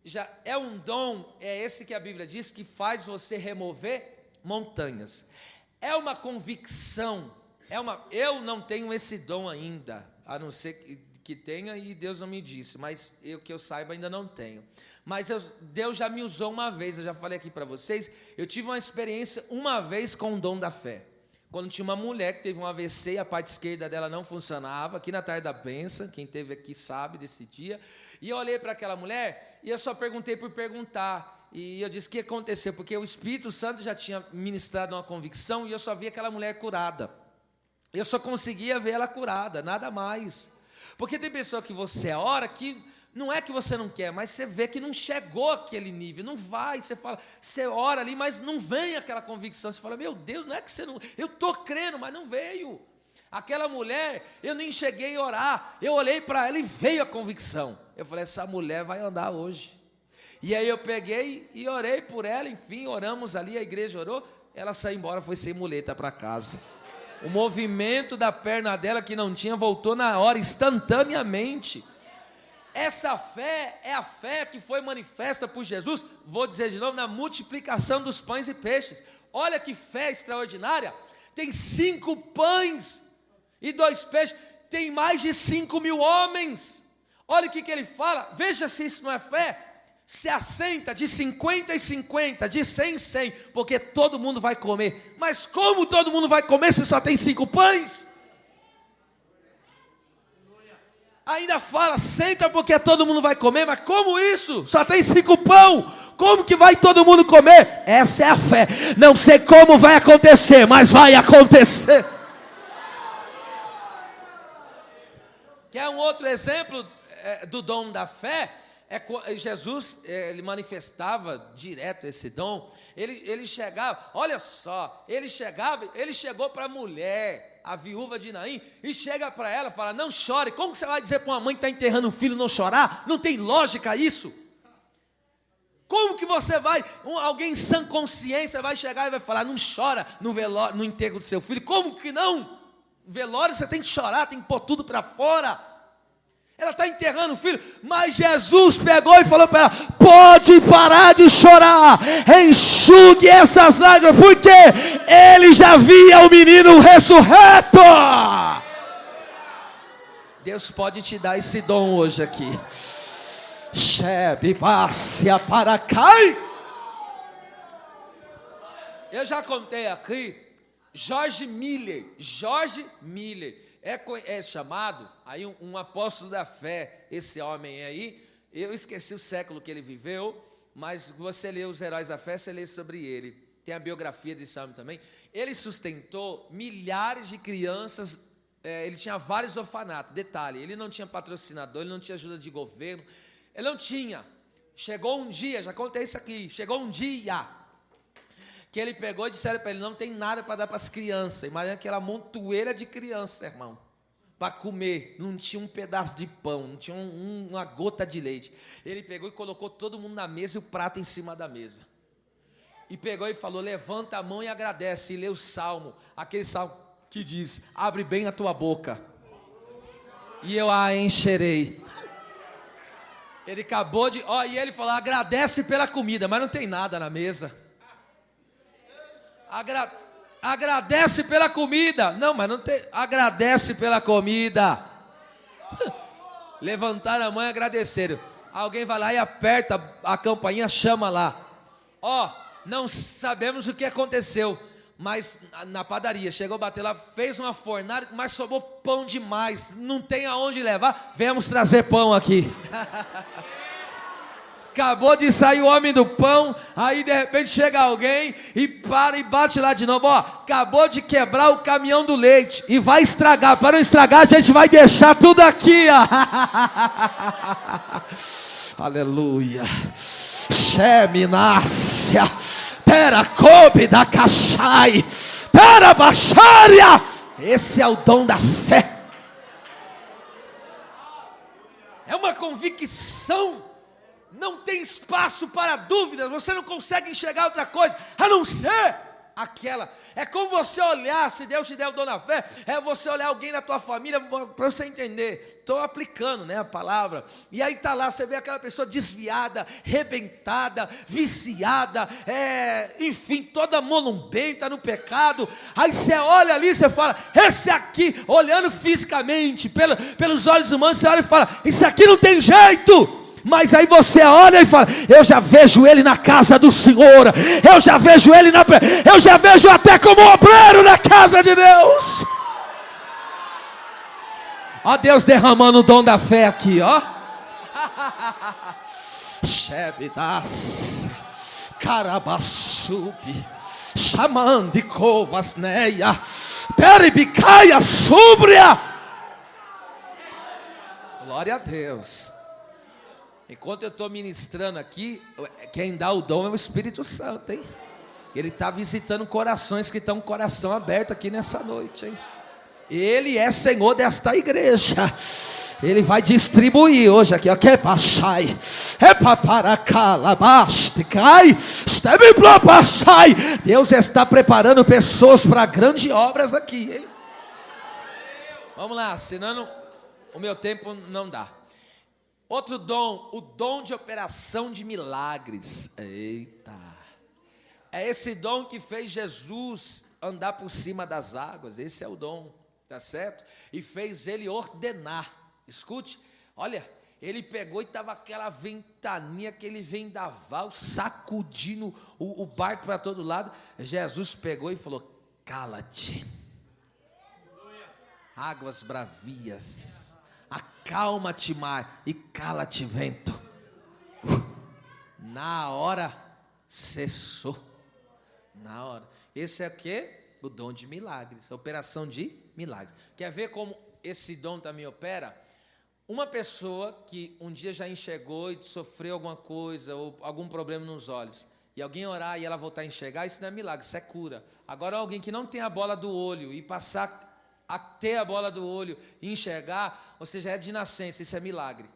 já é um dom, é esse que a Bíblia diz, que faz você remover montanhas. É uma convicção, eu não tenho esse dom ainda, a não ser que tenha, e Deus não me disse, mas que eu saiba ainda não tenho. Mas Deus já me usou uma vez, eu já falei aqui para vocês, eu tive uma experiência uma vez com o dom da fé. Quando tinha uma mulher que teve um AVC e a parte esquerda dela não funcionava, aqui na Tarde da Bênção, quem teve aqui sabe desse dia, e eu olhei para aquela mulher e eu só perguntei por perguntar, e eu disse, o que aconteceu? Porque o Espírito Santo já tinha ministrado uma convicção e eu só vi aquela mulher curada, eu só conseguia ver ela curada, nada mais, porque tem pessoa que você ora que não é que você não quer, mas você vê que não chegou àquele nível, não vai, você ora ali, mas não vem aquela convicção, você fala, meu Deus, não é que você não, eu estou crendo, mas não veio. Aquela mulher, eu nem cheguei a orar, eu olhei para ela e veio a convicção, eu falei, essa mulher vai andar hoje. E aí eu peguei e orei por ela, enfim, oramos ali, a igreja orou, ela saiu embora, foi sem muleta para casa. O movimento da perna dela que não tinha, voltou na hora, instantaneamente. Essa fé é a fé que foi manifesta por Jesus, vou dizer de novo, na multiplicação dos pães e peixes. Olha que fé extraordinária, tem 5 pães e 2 peixes, tem mais de 5.000 homens. Olha o que ele fala, veja se isso não é fé. Se assenta de 50 em 50, de 100 em 100, porque todo mundo vai comer. Mas como todo mundo vai comer se só tem 5 pães? Ainda fala, senta porque todo mundo vai comer, mas como isso? Só tem 5 pão, como que vai todo mundo comer? Essa é a fé, não sei como vai acontecer, mas vai acontecer. Quer um outro exemplo do dom da fé, Jesus, ele manifestava direto esse dom. Ele chegava, olha só, ele chegou para a mulher, a viúva de Naim, e chega para ela e fala: não chore. Como que você vai dizer para uma mãe que está enterrando um filho não chorar? Não tem lógica isso. Como que você vai, alguém sem consciência vai chegar e vai falar: não chora no velório, no enterro do seu filho? Como que não? Velório você tem que chorar, tem que pôr tudo para fora. Ela está enterrando o filho, mas Jesus pegou e falou para ela: pode parar de chorar, enxugue essas lágrimas, porque ele já via o menino ressurreto. Deus pode te dar esse dom hoje aqui. Eu já contei aqui, George Miller é chamado aí um apóstolo da fé, esse homem aí. Eu esqueci o século que ele viveu, mas você lê os Heróis da Fé, você lê sobre ele. Tem a biografia desse homem também. Ele sustentou milhares de crianças. Ele tinha vários orfanatos. Detalhe, ele não tinha patrocinador, ele não tinha ajuda de governo, ele não tinha. Chegou um dia, já contei isso aqui, chegou um dia que ele pegou e disseram para ele: não tem nada para dar para as crianças. Imagina aquela montoeira de criança, irmão, para comer. Não tinha um pedaço de pão, não tinha uma gota de leite. Ele pegou e colocou todo mundo na mesa e o prato em cima da mesa. E pegou e falou: levanta a mão e agradece. E lê o salmo, aquele salmo que diz: abre bem a tua boca e eu a encherei. Ele acabou de... e ele falou: agradece pela comida, mas não tem nada na mesa. Agradece pela comida. Não, mas não tem... agradece pela comida. Levantaram a mão e agradeceram. Alguém vai lá e aperta a campainha, chama lá. Não sabemos o que aconteceu, mas na padaria, chegou, bateu lá, fez uma fornada, mas sobrou pão demais, não tem aonde levar, viemos trazer pão aqui. Acabou de sair o homem do pão, aí de repente chega alguém e para e bate lá de novo. Acabou de quebrar o caminhão do leite e vai estragar. Para não estragar, a gente vai deixar tudo aqui, aleluia. Sheminácia, Teracobe da Cachai, Terabaxária. Esse é o dom da fé. É uma convicção. Não tem espaço para dúvidas. Você não consegue enxergar outra coisa a não ser aquela. É como você olhar, se Deus te der o dom da fé, é você olhar alguém na tua família, para você entender. Estou aplicando, a palavra. E aí está lá, você vê aquela pessoa desviada, rebentada, viciada, enfim, toda monumbenta no pecado. Aí você olha ali, você fala: esse aqui, olhando fisicamente, pelos olhos humanos, você olha e fala: isso aqui não tem jeito. Mas aí você olha e fala: eu já vejo ele na casa do Senhor, eu já vejo ele eu já vejo até como obreiro na casa de Deus. Deus derramando o dom da fé aqui, Shebidas, Carabassubi, Xamandicovasneia, Peribicaia súbria. Glória a Deus. Enquanto eu estou ministrando aqui, quem dá o dom é o Espírito Santo, hein? Ele está visitando corações que estão com o coração aberto aqui nessa noite, hein? Ele é Senhor desta igreja. Ele vai distribuir hoje aqui, que passai, Deus está preparando pessoas para grandes obras aqui, hein? Vamos lá, senão o meu tempo não dá. Outro dom, o dom de operação de milagres. Eita! É esse dom que fez Jesus andar por cima das águas. Esse é o dom, tá certo? E fez ele ordenar. Escute, olha, ele pegou e estava aquela ventania, aquele vendaval, sacudindo o barco para todo lado. Jesus pegou e falou: cala-te, águas bravias. Acalma-te, mar, e cala-te, vento. Na hora, cessou. Na hora. Esse é o quê? O dom de milagres, a operação de milagres. Quer ver como esse dom também opera? Uma pessoa que um dia já enxergou e sofreu alguma coisa ou algum problema nos olhos, e alguém orar e ela voltar a enxergar, isso não é milagre, isso é cura. Agora alguém que não tem a bola do olho e passar a ter a bola do olho e enxergar, ou seja, é de nascença, isso é milagre.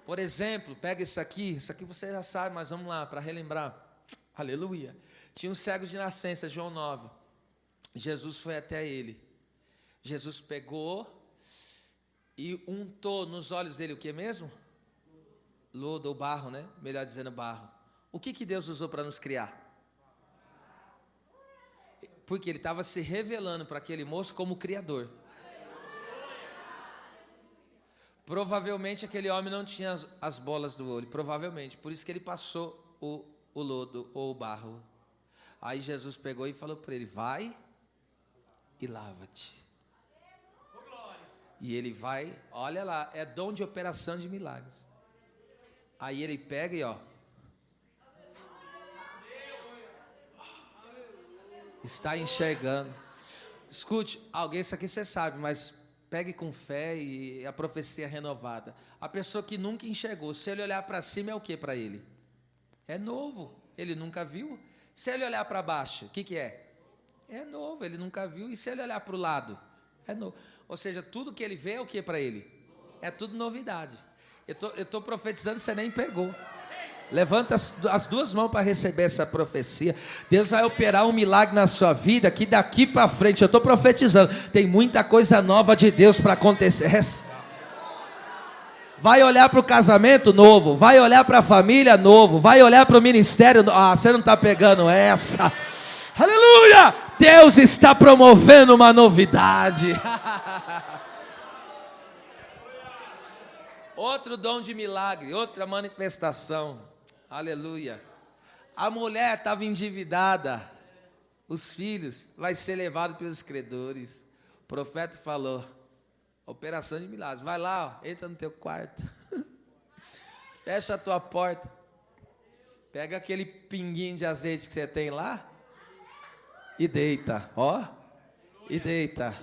Por exemplo, pega isso aqui você já sabe, mas vamos lá, para relembrar. Aleluia. Tinha um cego de nascença, João 9. Jesus foi até ele. Jesus pegou e untou nos olhos dele o que mesmo? Lodo ou barro, né? Melhor dizendo barro. O que Deus usou para nos criar? Porque ele estava se revelando para aquele moço como Criador. Provavelmente aquele homem não tinha as bolas do olho, provavelmente. Por isso que ele passou o lodo ou o barro. Aí Jesus pegou e falou para ele, vai e lava-te. E ele vai, olha lá, é dom de operação de milagres. Aí ele pega e está enxergando. Escute, alguém, isso aqui você sabe, mas pegue com fé e a profecia é renovada. A pessoa que nunca enxergou, se ele olhar para cima é o que para ele? É novo, ele nunca viu. Se ele olhar para baixo, o que é? É novo, ele nunca viu. E se ele olhar para o lado? É novo. Ou seja, tudo que ele vê é o que para ele? É tudo novidade. Eu estou profetizando, você nem pegou. Levanta as duas mãos para receber essa profecia. Deus vai operar um milagre na sua vida, que daqui para frente, eu estou profetizando, tem muita coisa nova de Deus para acontecer. Vai olhar para o casamento novo, vai olhar para a família novo, vai olhar para o ministério. Você não está pegando essa. Aleluia! Deus está promovendo uma novidade. Outro dom de milagre, outra manifestação. Aleluia. A mulher estava endividada. Os filhos vai ser levado pelos credores. O profeta falou, operação de milagres. Vai lá, entra no teu quarto. Fecha a tua porta. Pega aquele pinguinho de azeite que você tem lá. E deita, e deita.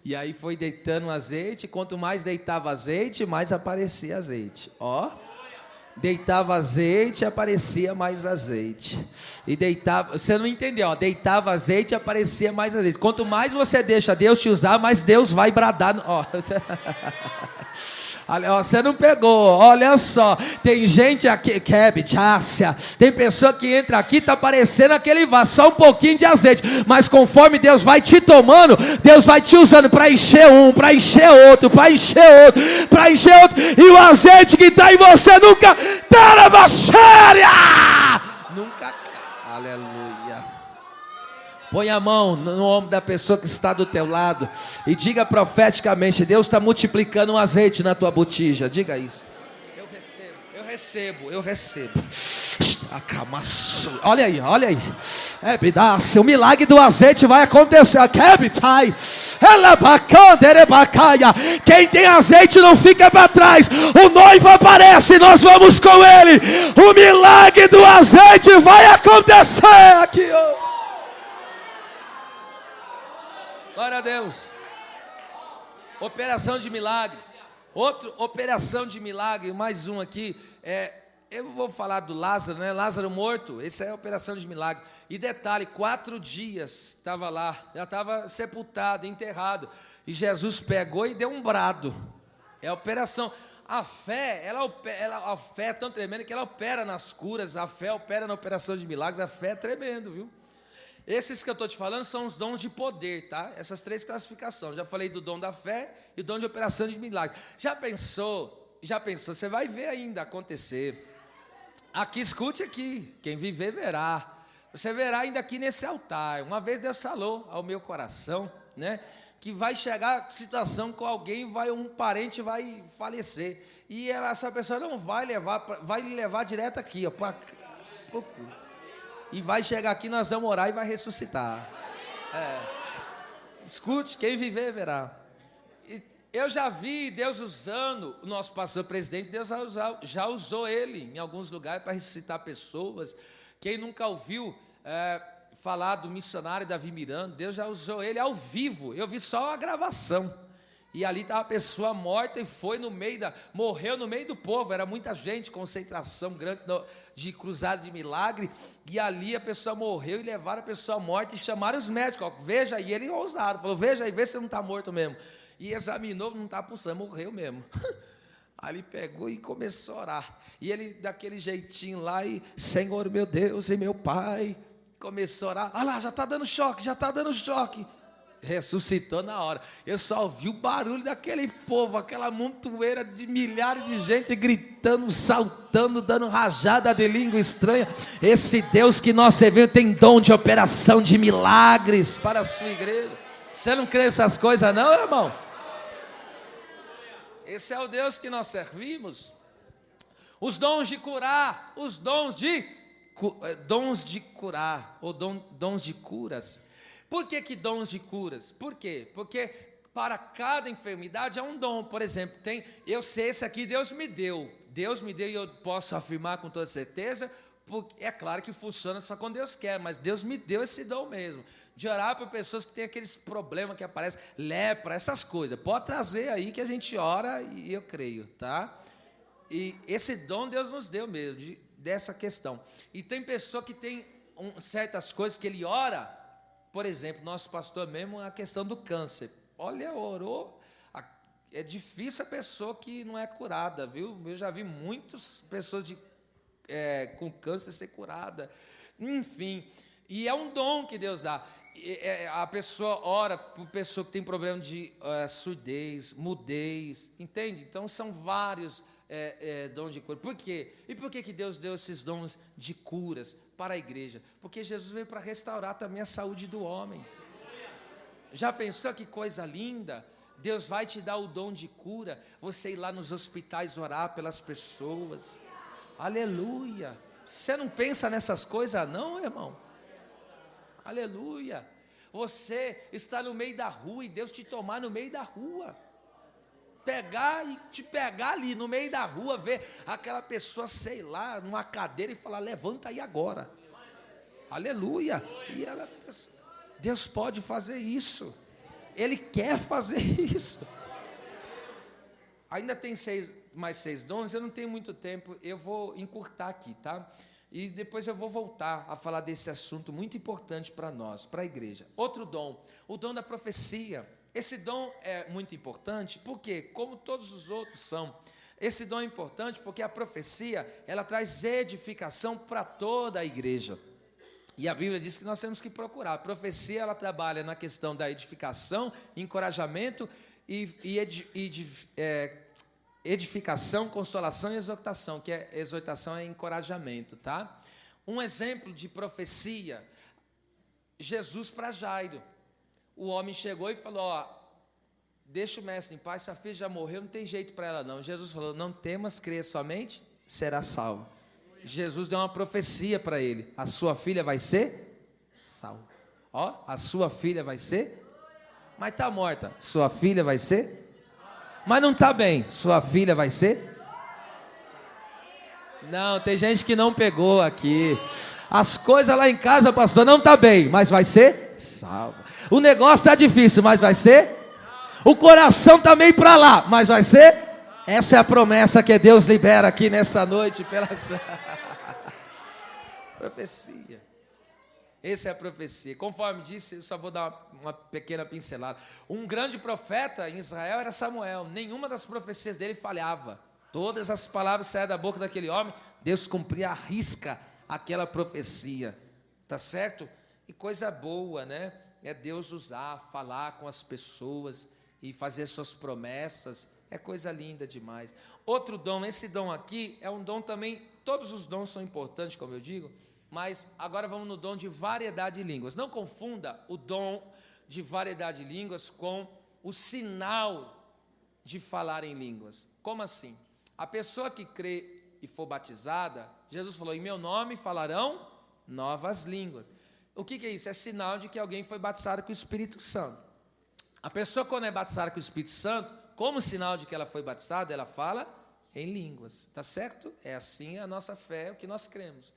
E aí foi deitando azeite, quanto mais deitava azeite, mais aparecia azeite, Deitava azeite, aparecia mais azeite. E deitava, você não entendeu, deitava azeite, aparecia mais azeite. Quanto mais você deixa Deus te usar, mais Deus vai bradar, Você não pegou, olha só. Tem gente aqui, tem pessoa que entra aqui, está parecendo aquele vaso, só um pouquinho de azeite. Mas conforme Deus vai te tomando, Deus vai te usando para encher um, para encher outro, para encher outro, para encher outro. E o azeite que está em você nunca terá baixaria. Nunca. Aleluia. Põe a mão no ombro da pessoa que está do teu lado e diga profeticamente, Deus está multiplicando um azeite na tua botija. Diga isso. Eu recebo. Olha aí. O milagre do azeite vai acontecer. Quem tem azeite não fica para trás. O noivo aparece, nós vamos com ele. O milagre do azeite vai acontecer aqui, Glória a Deus. Operação de milagre. Outra operação de milagre, mais um aqui. Eu vou falar do Lázaro, né? Lázaro morto. Essa é a operação de milagre. E detalhe, 4 dias estava lá. Já estava sepultado, enterrado. E Jesus pegou e deu um brado. É a operação. A fé, a fé é tão tremenda que ela opera nas curas. A fé opera na operação de milagres. A fé é tremendo, viu? Esses que eu estou te falando são os dons de poder, tá? Essas 3 classificações. Já falei do dom da fé e o dom de operação de milagres. Já pensou? Você vai ver ainda acontecer. Aqui, escute aqui. Quem viver, verá. Você verá ainda aqui nesse altar. Uma vez Deus falou ao meu coração, né? Que vai chegar situação com alguém, um parente vai falecer. E essa pessoa não vai lhe levar direto aqui, e vai chegar aqui, nós vamos orar e vai ressuscitar. Escute, quem viver verá. Eu já vi Deus usando o nosso pastor presidente. Deus já usou ele em alguns lugares para ressuscitar pessoas. Quem nunca ouviu falar do missionário Davi Miranda, Deus já usou ele ao vivo. Eu vi só a gravação. E ali estava a pessoa morta e morreu no meio do povo. Era muita gente, concentração grande de cruzada de milagre. E ali a pessoa morreu e levaram a pessoa morta e chamaram os médicos. Ó, veja, e ele ousaram, falou, veja aí, vê se você não está morto mesmo. E examinou, não está pulsando, morreu mesmo. Ali pegou e começou a orar. E ele, daquele jeitinho lá, e Senhor meu Deus e meu Pai, começou a orar. Ah lá, já está dando choque. Ressuscitou na hora. Eu só ouvi o barulho daquele povo, aquela montoeira de milhares de gente gritando, saltando, dando rajada de língua estranha. Esse Deus que nós servimos tem dom de operação de milagres para a sua igreja. Você não crê nessas coisas não, irmão? Esse é o Deus que nós servimos. Os dons de curar, os dons de curar, ou dons de curas. Por que dons de curas? Por quê? Porque para cada enfermidade há um dom. Por exemplo, eu sei esse aqui Deus me deu e eu posso afirmar com toda certeza, porque é claro que funciona só quando Deus quer, mas Deus me deu esse dom mesmo, de orar por pessoas que têm aqueles problemas que aparecem, lepra, essas coisas, pode trazer aí que a gente ora e eu creio, tá? E esse dom Deus nos deu mesmo, dessa questão. E tem pessoa que tem certas coisas que ele ora. Por exemplo, nosso pastor mesmo, a questão do câncer. Olha, orou, é difícil a pessoa que não é curada, viu? Eu já vi muitas pessoas com câncer ser curada. Enfim, e é um dom que Deus dá. A pessoa ora por pessoa que tem problema de surdez, mudez, entende? Então, são vários dons de cura. Por quê? E por que Deus deu esses dons de curas para a igreja? Porque Jesus veio para restaurar também a saúde do homem. Já pensou que coisa linda? Deus vai te dar o dom de cura, você ir lá nos hospitais orar pelas pessoas. Aleluia. Você não pensa nessas coisas não, irmão? Aleluia. Você está no meio da rua e Deus te tomar no meio da rua. Te pegar ali no meio da rua, ver aquela pessoa, sei lá, numa cadeira e falar, levanta aí agora. Aleluia. E Deus pode fazer isso. Ele quer fazer isso. Ainda tem mais 6 dons, eu não tenho muito tempo, eu vou encurtar aqui, tá? E depois eu vou voltar a falar desse assunto muito importante para nós, para a igreja. Outro dom, o dom da profecia. Esse dom é muito importante, porque, como todos os outros são, esse dom é importante porque a profecia, ela traz edificação para toda a igreja. E a Bíblia diz que nós temos que procurar. A profecia, ela trabalha na questão da edificação, encorajamento edificação, consolação e exortação, que exortação é encorajamento, tá? Um exemplo de profecia, Jesus para Jairo. O homem chegou e falou, ó, deixa o mestre em paz, sua filha já morreu, não tem jeito para ela não. Jesus falou, não temas, creia somente, será salvo. Jesus deu uma profecia para ele, a sua filha vai ser salva. Ó, a sua filha vai ser, mas está morta, sua filha vai ser, mas não está bem, sua filha vai ser. Não, tem gente que não pegou aqui. As coisas lá em casa, pastor, não está bem, mas vai ser salva. O negócio está difícil, mas vai ser. O coração está meio para lá, mas vai ser. Essa é a promessa que Deus libera aqui nessa noite pela profecia. Essa é a profecia. Conforme disse, eu só vou dar uma pequena pincelada. Um grande profeta em Israel era Samuel. Nenhuma das profecias dele falhava. Todas as palavras saíam da boca daquele homem, Deus cumpria à risca aquela profecia. Tá certo? E coisa boa, né? É Deus usar, falar com as pessoas e fazer suas promessas. É coisa linda demais. Outro dom, esse dom aqui é um dom também, todos os dons são importantes, como eu digo, mas agora vamos no dom de variedade de línguas. Não confunda o dom de variedade de línguas com o sinal de falar em línguas. Como assim? A pessoa que crê e for batizada, Jesus falou, em meu nome falarão novas línguas. O que é isso? É sinal de que alguém foi batizado com o Espírito Santo. A pessoa, quando é batizada com o Espírito Santo, como sinal de que ela foi batizada, ela fala em línguas, tá certo? É assim a nossa fé, é o que nós cremos.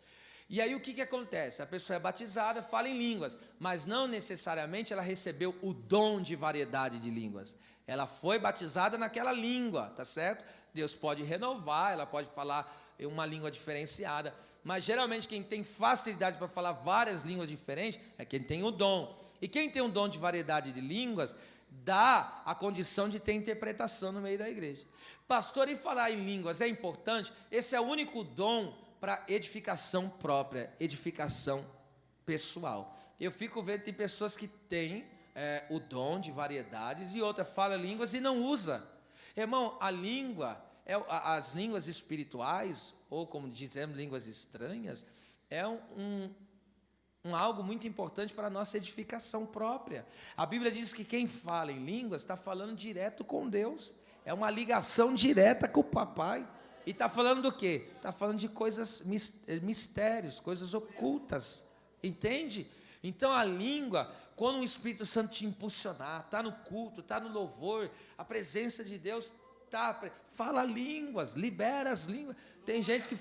E aí o que acontece? A pessoa é batizada, fala em línguas, mas não necessariamente ela recebeu o dom de variedade de línguas. Ela foi batizada naquela língua, tá certo? Deus pode renovar, ela pode falar uma língua diferenciada, mas geralmente quem tem facilidade para falar várias línguas diferentes é quem tem o dom. E quem tem um dom de variedade de línguas, dá a condição de ter interpretação no meio da igreja. Pastor, e falar em línguas é importante? Esse é o único dom para edificação própria, edificação pessoal. Eu fico vendo que tem pessoas que têm o dom de variedades e outra fala línguas e não usa. Irmão, a língua, as línguas espirituais, ou como dizemos, línguas estranhas, é algo muito importante para a nossa edificação própria. A Bíblia diz que quem fala em línguas está falando direto com Deus. É uma ligação direta com o papai. E está falando do quê? Está falando de coisas, mistérios, coisas ocultas. Entende? Então a língua, quando o Espírito Santo te impulsionar, está no culto, está no louvor, a presença de Deus fala línguas, libera as línguas. Tem gente que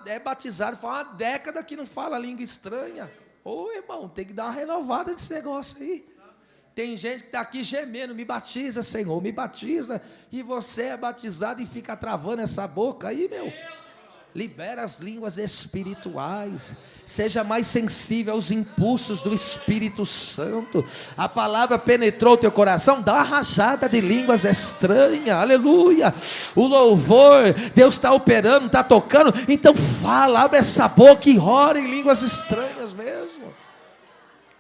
é batizado, faz uma década que não fala língua estranha. Ô irmão, tem que dar uma renovada nesse negócio aí. Tem gente que está aqui gemendo, me batiza, Senhor, me batiza. E você é batizado e fica travando essa boca aí, meu. Libera as línguas espirituais. Seja mais sensível aos impulsos do Espírito Santo. A palavra penetrou o teu coração, dá uma rajada de línguas estranhas. Aleluia. O louvor, Deus está operando, está tocando. Então fala, abre essa boca e ora em línguas estranhas mesmo.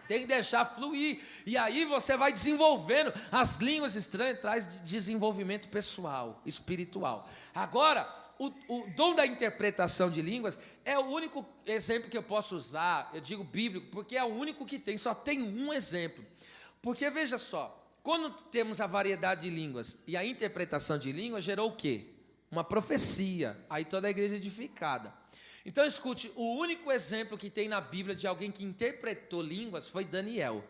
Tem que deixar fluir. E aí você vai desenvolvendo. As línguas estranhas traz desenvolvimento pessoal, espiritual. Agora, o dom da interpretação de línguas é o único exemplo que eu posso usar, eu digo bíblico, porque é o único que tem, só tem um exemplo. Porque veja só, quando temos a variedade de línguas e a interpretação de línguas, gerou o quê? Uma profecia, aí toda a igreja edificada. Então escute, o único exemplo que tem na Bíblia de alguém que interpretou línguas foi Daniel.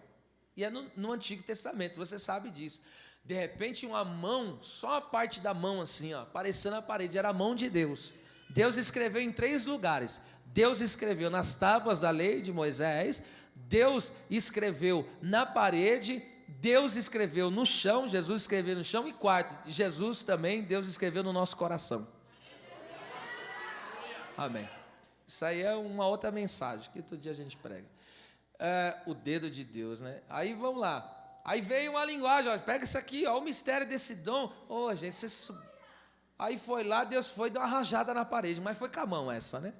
E é no Antigo Testamento, você sabe disso. De repente uma mão, só a parte da mão assim, aparecendo na parede, era a mão de Deus. Deus escreveu em 3 lugares. Deus escreveu nas tábuas da lei de Moisés, Deus escreveu na parede, Deus escreveu no chão, Jesus escreveu no chão, e quarto, Jesus também, Deus escreveu no nosso coração. Amém. Isso aí é uma outra mensagem, que outro dia a gente prega. O dedo de Deus, né? Aí vamos lá. Aí veio uma linguagem, pega isso aqui, o mistério desse dom. Gente, aí foi lá, Deus foi, deu uma rajada na parede, mas foi com a mão essa, né?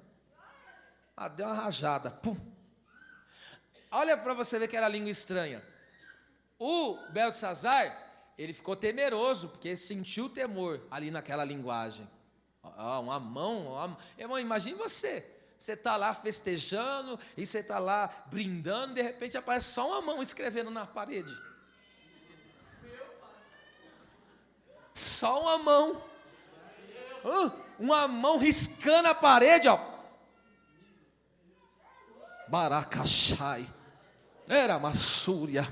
Deu uma rajada, pum. Olha para você ver que era língua estranha. O Beltesazar, ele ficou temeroso, porque sentiu temor ali naquela linguagem. Uma mão, irmão, imagine você está lá festejando, e você está lá brindando, de repente aparece só uma mão escrevendo na parede. Só uma mão. Uma mão riscando a parede, Baracachai. Era Massúria.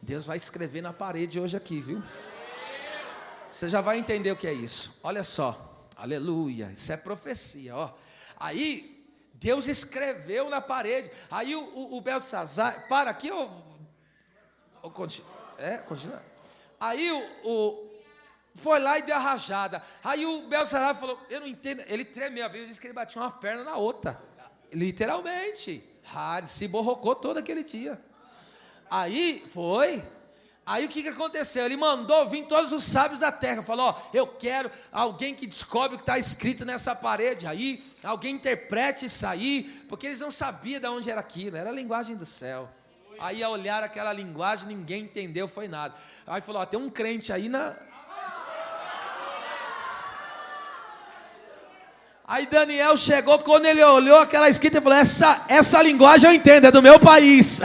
Deus vai escrever na parede hoje aqui, viu? Você já vai entender o que é isso. Olha só. Aleluia. Isso é profecia, Aí Deus escreveu na parede. Aí o Beltesazar, para aqui, continua. Aí foi lá e deu a rajada. Aí o Beltesazar falou, eu não entendo. Ele tremeu, a Bíblia diz que ele batia uma perna na outra. Literalmente. Ele se borrocou todo aquele dia. Aí o que aconteceu? Ele mandou vir todos os sábios da terra. Falou, eu quero alguém que descobre o que está escrito nessa parede aí. Alguém interprete isso aí. Porque eles não sabiam de onde era aquilo. Era a linguagem do céu. Aí ao olhar aquela linguagem, ninguém entendeu, foi nada. Aí falou, tem um crente aí na... Aí Daniel chegou, quando ele olhou aquela escrita, ele falou, essa linguagem eu entendo, é do meu país.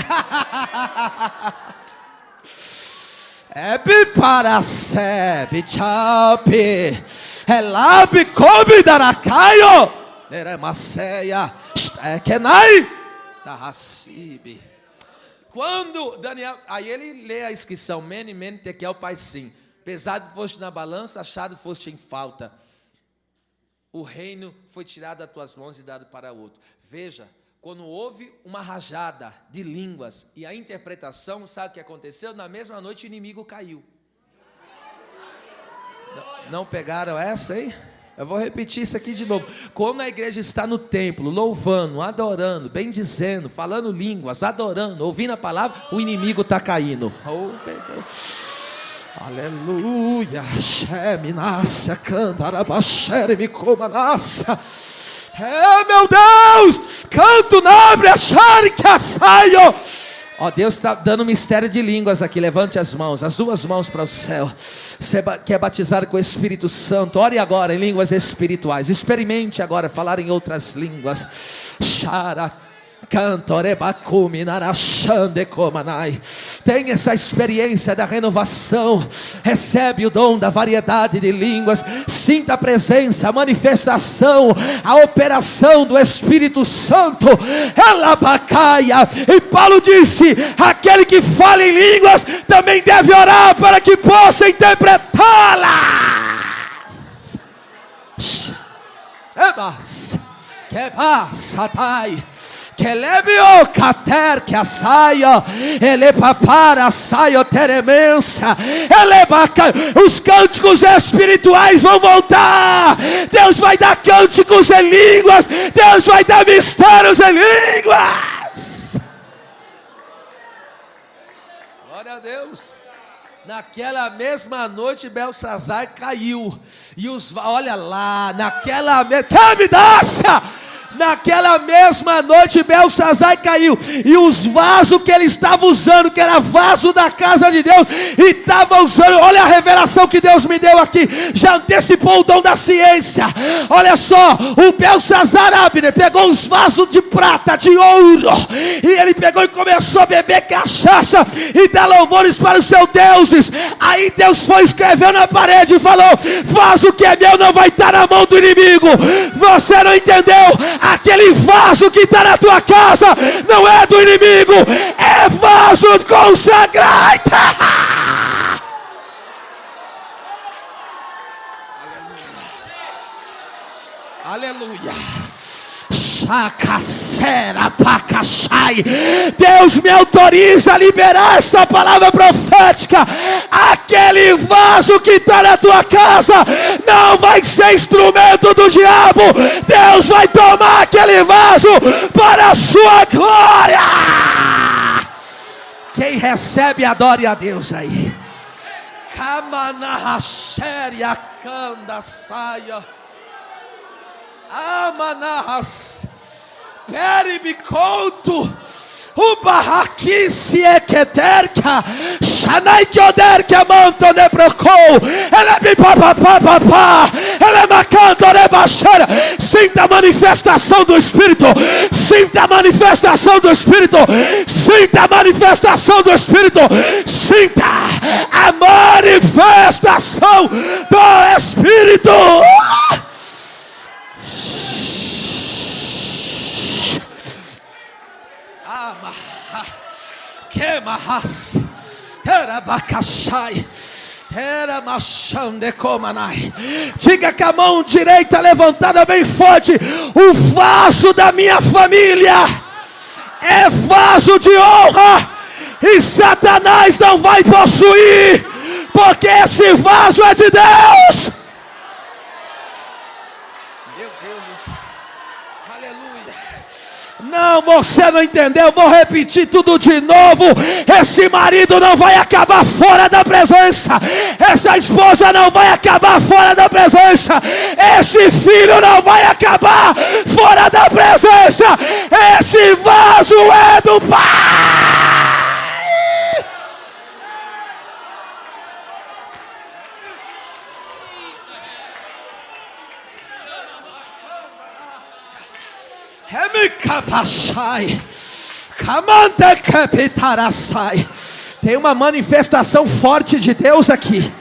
Paracebe, chape, elabe, cobe, daracaio, eremaceia, kenai, darracibe. Quando Daniel, aí ele lê a inscrição, mene, tekel, pai, sim. Pesado foste na balança, achado foste em falta. O reino foi tirado das tuas mãos e dado para outro. Veja, quando houve uma rajada de línguas e a interpretação, sabe o que aconteceu? Na mesma noite o inimigo caiu. Não pegaram essa aí? Eu vou repetir isso aqui de novo. Como a igreja está no templo, louvando, adorando, bendizendo, falando línguas, adorando, ouvindo a palavra, o inimigo está caindo. Oh, meu Deus. Aleluia. Sheminassia, cantarabachere, me coma nascia. É, meu Deus. Canto nobre, achar que saio. Ó, Deus está dando mistério de línguas aqui. Levante as mãos, as duas mãos para o céu. Você que é batizado com o Espírito Santo, ore agora em línguas espirituais. Experimente agora falar em outras línguas. Tem essa experiência da renovação. Recebe o dom da variedade de línguas. Sinta a presença, a manifestação, a operação do Espírito Santo. Ela bacaia. E Paulo disse: aquele que fala em línguas também deve orar para que possa interpretá-las. Que passa, Pai? Que lebio cater que a saia, ele papara saia teremensa, ele baca. Os cânticos espirituais vão voltar. Deus vai dar cânticos em línguas. Deus vai dar mistérios em línguas. Glória a Deus. Naquela mesma noite Belsazar caiu. E olha lá, naquela mesma noite Belsazar caiu. E os vasos que ele estava usando, que era vaso da casa de Deus, e estava usando, olha a revelação que Deus me deu aqui. Já antecipou o dom da ciência. Olha só, o Belsazar, Abner, pegou os vasos de prata, de ouro, e ele pegou e começou a beber cachaça e dar louvores para os seus deuses. Aí Deus foi escrevendo na parede e falou: vaso que é meu não vai estar na mão do inimigo. Você não entendeu? Aquele vaso que está na tua casa não é do inimigo, é vaso consagrado. Aleluia. Deus me autoriza a liberar esta palavra profética. Aquele vaso que está na tua casa não vai ser instrumento do diabo. Deus vai tomar aquele vaso para a sua glória. Quem recebe, adore a Deus aí. Kamanahasheria kanda saia. Amanahas. Peribiconto, o barraqui se equeterca, Shanai Kioderka manto nebrocou, ela me papapá, ela macando nebaxera. Sinta a manifestação do Espírito, sinta a manifestação do Espírito, sinta a manifestação do Espírito, sinta a manifestação do Espírito. Que marras, era bacachai, era machão de comanai. Diga com a mão direita levantada bem forte: o vaso da minha família é vaso de honra, e Satanás não vai possuir, porque esse vaso é de Deus. Meu Deus, aleluia. Não, você não entendeu, eu vou repetir tudo de novo. Esse marido não vai acabar fora da presença. Essa esposa não vai acabar fora da presença. Esse filho não vai acabar fora da presença. Esse vaso é do Pai. Tem uma manifestação forte de Deus aqui.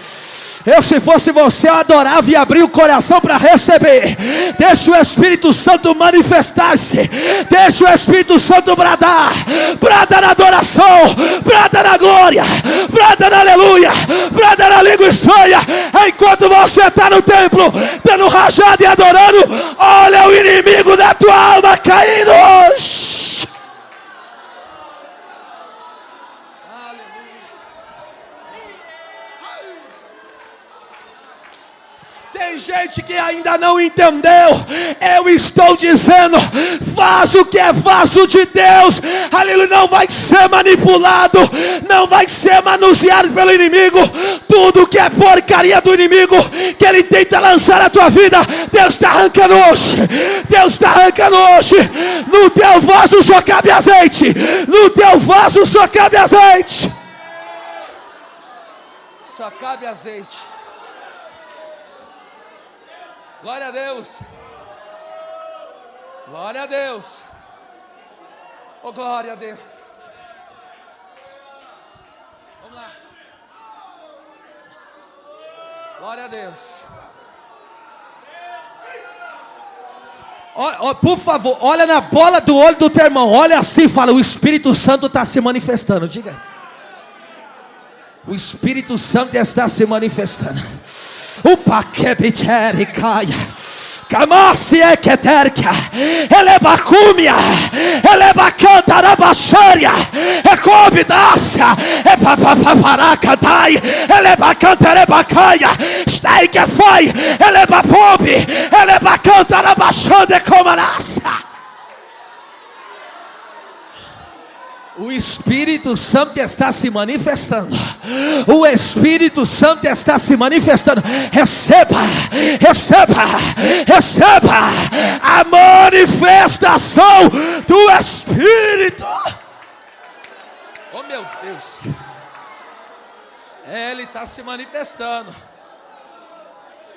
Eu, se fosse você, eu adorava e abria o coração para receber. Deixa o Espírito Santo manifestar-se. Deixa o Espírito Santo bradar. Brada na adoração, brada na glória, brada na aleluia, brada na língua estranha. Enquanto você está no templo, dando rajada e adorando, olha o inimigo da tua alma caindo. Tem gente que ainda não entendeu. Eu estou dizendo, vaso que é vaso de Deus, aleluia, não vai ser manipulado, não vai ser manuseado pelo inimigo. Tudo que é porcaria do inimigo, que ele tenta lançar na tua vida, Deus está arrancando hoje. Deus está arrancando hoje. No teu vaso só cabe azeite. No teu vaso só cabe azeite. Só cabe azeite. Glória a Deus. Glória a Deus. Oh, glória a Deus. Vamos lá. Glória a Deus. Por favor, olha na bola do olho do teu irmão. Olha assim e fala: o Espírito Santo está se manifestando. Diga. O Espírito Santo está se manifestando. O paquebichere caia. Camasi é keterka. Elebacúmia. Elebacantarabaxéria. É cobidácia. É papaparacadai. Elebacantarebacaia. Stei que foi. Elebapobe. Elebacantarabaxande comanassa. O Espírito Santo está se manifestando. O Espírito Santo está se manifestando. Receba, receba, receba a manifestação do Espírito. Oh, meu Deus. Ele está se manifestando.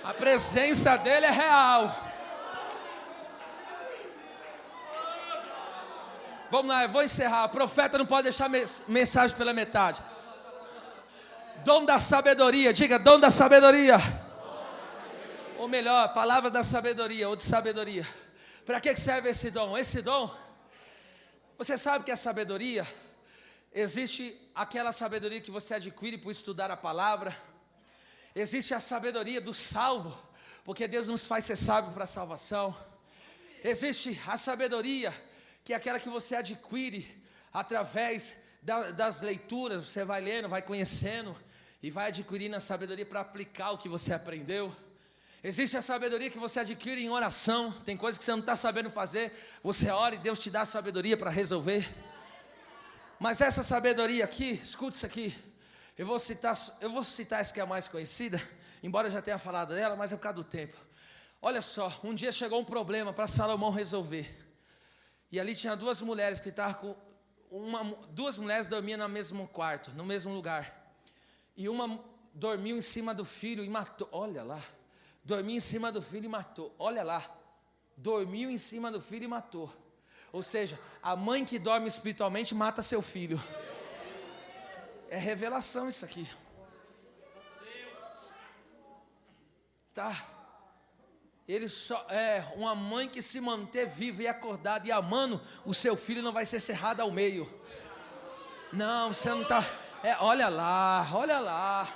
A presença dele é real. Vamos lá, eu vou encerrar. O profeta não pode deixar mensagem pela metade. Dom da sabedoria, diga: dom da sabedoria. Ou melhor, palavra da sabedoria, ou de sabedoria. Para que serve esse dom? Esse dom, você sabe que a sabedoria, existe aquela sabedoria que você adquire por estudar a palavra. Existe a sabedoria do salvo, porque Deus nos faz ser sábio para a salvação. Existe a sabedoria, que é aquela que você adquire através das leituras. Você vai lendo, vai conhecendo e vai adquirindo a sabedoria para aplicar o que você aprendeu. Existe a sabedoria que você adquire em oração. Tem coisas que você não está sabendo fazer, você ora e Deus te dá a sabedoria para resolver. Mas essa sabedoria aqui, escute isso aqui. Eu vou citar essa que é a mais conhecida, embora eu já tenha falado dela, mas é por causa do tempo. Olha só, um dia chegou um problema para Salomão resolver. E ali tinha duas mulheres que estavam com duas mulheres dormiam no mesmo quarto, no mesmo lugar. E uma dormiu em cima do filho e matou. Olha lá. Dormiu em cima do filho e matou. Olha lá. Dormiu em cima do filho e matou. Ou seja, a mãe que dorme espiritualmente mata seu filho. É revelação isso aqui. Tá. Ele só é uma mãe que se manter viva e acordada e amando o seu filho, não vai ser cerrado ao meio. Não, você não está. Olha lá, olha lá.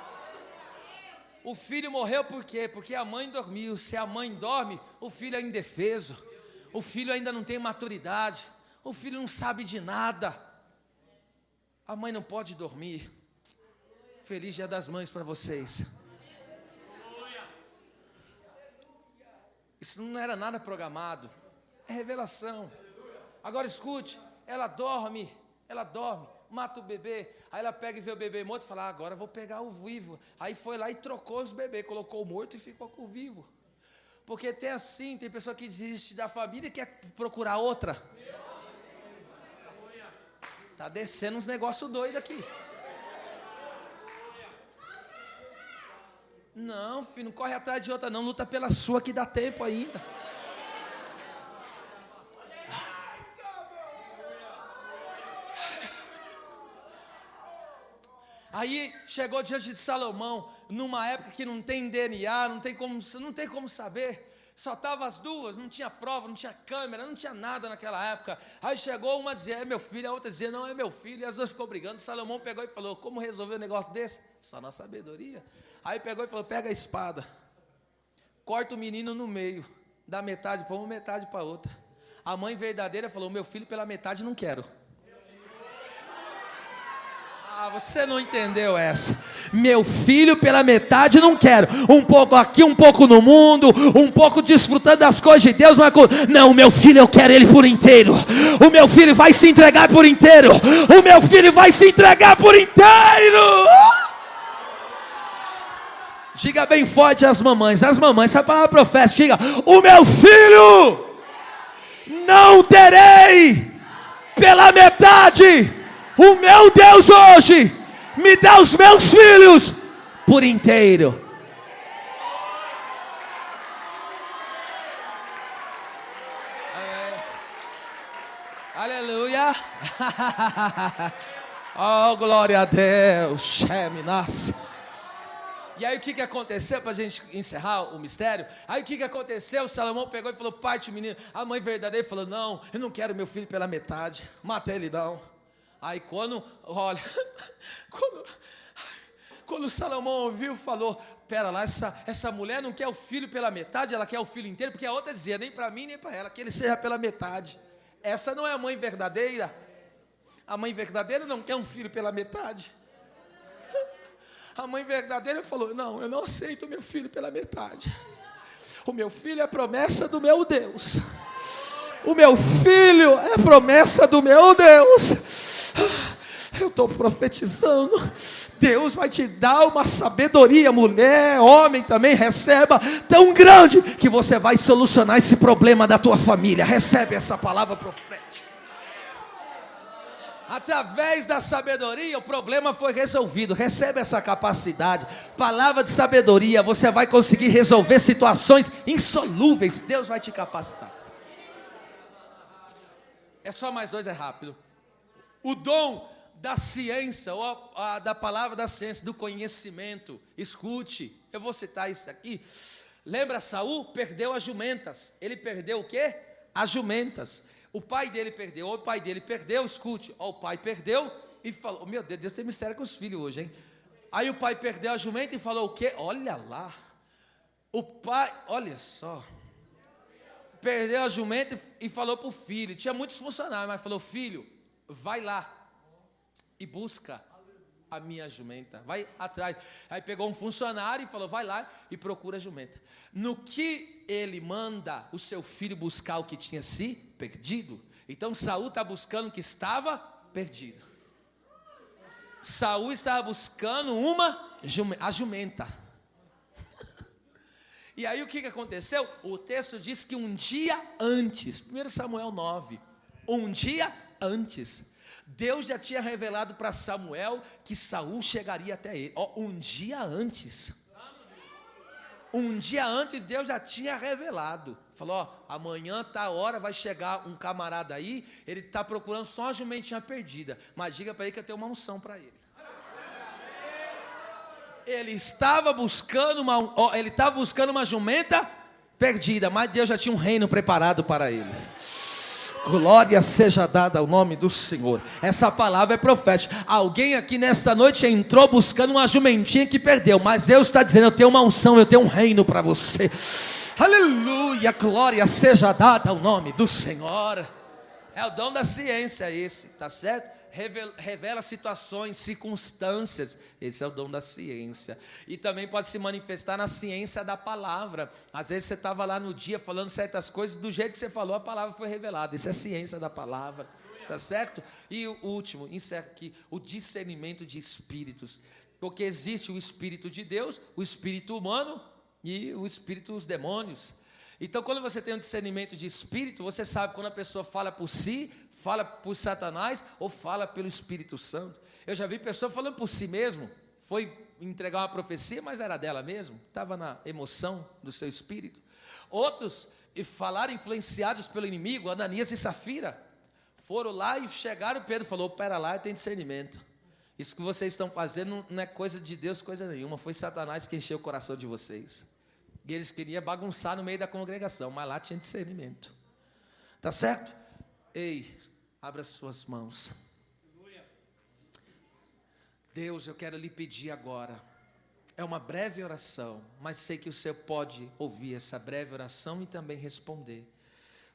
O filho morreu por quê? Porque a mãe dormiu. Se a mãe dorme, o filho é indefeso. O filho ainda não tem maturidade. O filho não sabe de nada. A mãe não pode dormir. Feliz Dia das Mães para vocês. Isso não era nada programado. É revelação. Agora escute. Ela dorme, mata o bebê. Aí ela pega e vê o bebê morto e fala: agora eu vou pegar o vivo. Aí foi lá e trocou os bebês, colocou o morto e ficou com o vivo. Porque tem pessoa que desiste da família e quer procurar outra. Está descendo uns negócios doidos aqui. Não, filho, não corre atrás de outra não, luta pela sua que dá tempo ainda. Aí chegou diante de Salomão, numa época que não tem DNA, não tem como saber. Só estavam as duas, não tinha prova, não tinha câmera, não tinha nada naquela época. Aí chegou uma a dizer: é meu filho, a outra dizia: não é meu filho. E as duas ficou brigando. Salomão pegou e falou: como resolver um negócio desse? Só na sabedoria. Aí pegou e falou: pega a espada, corta o menino no meio, dá metade para uma, metade para outra. A mãe verdadeira falou: meu filho pela metade não quero. Você não entendeu essa. Meu filho pela metade não quero. Um pouco aqui, um pouco no mundo, um pouco desfrutando das coisas de Deus. Não, o meu filho eu quero ele por inteiro. O meu filho vai se entregar por inteiro. O meu filho vai se entregar por inteiro. Diga bem forte às mamães. As mamães, essa palavra profética. Diga: o meu filho não terei pela metade. O meu Deus hoje me dá os meus filhos por inteiro. Amém. Aleluia. Oh, glória a Deus. Nossa. E aí o que aconteceu, para a gente encerrar o mistério? Aí o que aconteceu? Salomão pegou e falou: parte menino. A mãe verdadeira falou: não, eu não quero meu filho pela metade. Mata ele não. Aí quando, olha, quando Salomão ouviu, falou: pera lá, essa mulher não quer o filho pela metade, ela quer o filho inteiro, porque a outra dizia: nem para mim, nem para ela, que ele seja pela metade. Essa não é a mãe verdadeira. A mãe verdadeira não quer um filho pela metade. A mãe verdadeira falou: não, eu não aceito o meu filho pela metade. O meu filho é a promessa do meu Deus. O meu filho é a promessa do meu Deus. Eu estou profetizando. Deus vai te dar uma sabedoria, mulher, homem também, receba, tão grande, que você vai solucionar esse problema da tua família. Recebe essa palavra profética. Através da sabedoria, o problema foi resolvido. Recebe essa capacidade. Palavra de sabedoria, você vai conseguir resolver situações insolúveis. Deus vai te capacitar. É só mais dois, é rápido. O dom da ciência, ou da palavra da ciência, do conhecimento. Escute, eu vou citar isso aqui. Lembra, Saul perdeu as jumentas. Ele perdeu o quê? As jumentas. O pai dele perdeu, escute. O pai perdeu e falou: meu Deus tem mistério com os filhos hoje, hein? Aí o pai perdeu a jumenta e falou o quê? Olha lá. O pai, olha só. Perdeu a jumenta e falou para o filho. Tinha muitos funcionários, mas falou: filho, vai lá e busca a minha jumenta, vai atrás. Aí pegou um funcionário e falou: vai lá e procura a jumenta. No que ele manda o seu filho buscar o que tinha se perdido, então Saul está buscando o que estava perdido. Saul estava buscando a jumenta. E aí o que aconteceu? O texto diz que um dia antes, 1 Samuel 9, um dia antes, Deus já tinha revelado para Samuel que Saul chegaria até ele. Um dia antes. Um dia antes Deus já tinha revelado. Falou: amanhã tá hora, vai chegar um camarada aí, ele está procurando só a jumentinha perdida, mas diga para ele que eu tenho uma unção para ele. Ele estava buscando uma jumenta perdida, mas Deus já tinha um reino preparado para ele. Glória seja dada ao nome do Senhor. Essa palavra é profética. Alguém aqui nesta noite entrou buscando uma jumentinha que perdeu, mas Deus está dizendo: eu tenho uma unção, eu tenho um reino para você. Aleluia, glória seja dada ao nome do Senhor. É o dom da ciência esse, tá certo? Revela situações, circunstâncias. Esse é o dom da ciência. E também pode se manifestar na ciência da palavra. Às vezes você estava lá no dia falando certas coisas, do jeito que você falou, a palavra foi revelada. Isso é ciência da palavra, tá certo? E o último, encerra aqui, o discernimento de espíritos. Porque existe o espírito de Deus, o espírito humano e o espírito dos demônios. Então quando você tem um discernimento de espírito, você sabe quando a pessoa fala por si, fala por Satanás ou fala pelo Espírito Santo. Eu já vi pessoa falando por si mesmo, foi entregar uma profecia, mas era dela mesmo, estava na emoção do seu espírito. Outros falaram influenciados pelo inimigo, Ananias e Safira, foram lá e chegaram, Pedro falou: pera lá, eu tenho discernimento. Isso que vocês estão fazendo não é coisa de Deus, coisa nenhuma, foi Satanás que encheu o coração de vocês. E eles queriam bagunçar no meio da congregação, mas lá tinha discernimento. Tá certo? Ei, abra suas mãos. Deus, eu quero lhe pedir agora. É uma breve oração, mas sei que o Senhor pode ouvir essa breve oração e também responder.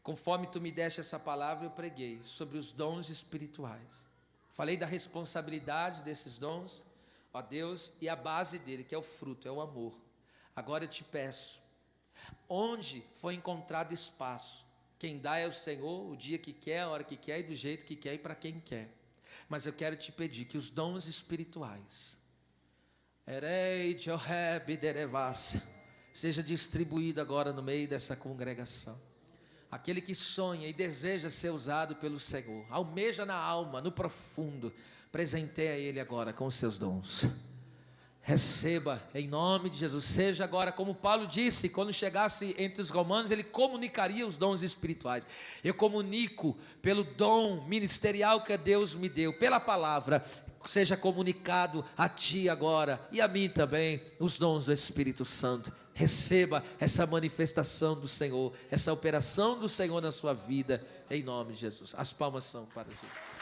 Conforme tu me deste essa palavra, eu preguei sobre os dons espirituais. Falei da responsabilidade desses dons, ó Deus, e a base dele, que é o fruto, é o amor. Agora eu te peço, onde foi encontrado espaço, quem dá é o Senhor, o dia que quer, a hora que quer e do jeito que quer e para quem quer. Mas eu quero te pedir que os dons espirituais, seja distribuído agora no meio dessa congregação. Aquele que sonha e deseja ser usado pelo Senhor, almeja na alma, no profundo, presenteia Ele agora com os seus dons. Receba em nome de Jesus. Seja agora, como Paulo disse, quando chegasse entre os romanos, ele comunicaria os dons espirituais. Eu comunico pelo dom ministerial que Deus me deu, pela palavra. Seja comunicado a ti agora e a mim também os dons do Espírito Santo. Receba essa manifestação do Senhor, essa operação do Senhor na sua vida, em nome de Jesus. As palmas são para Jesus.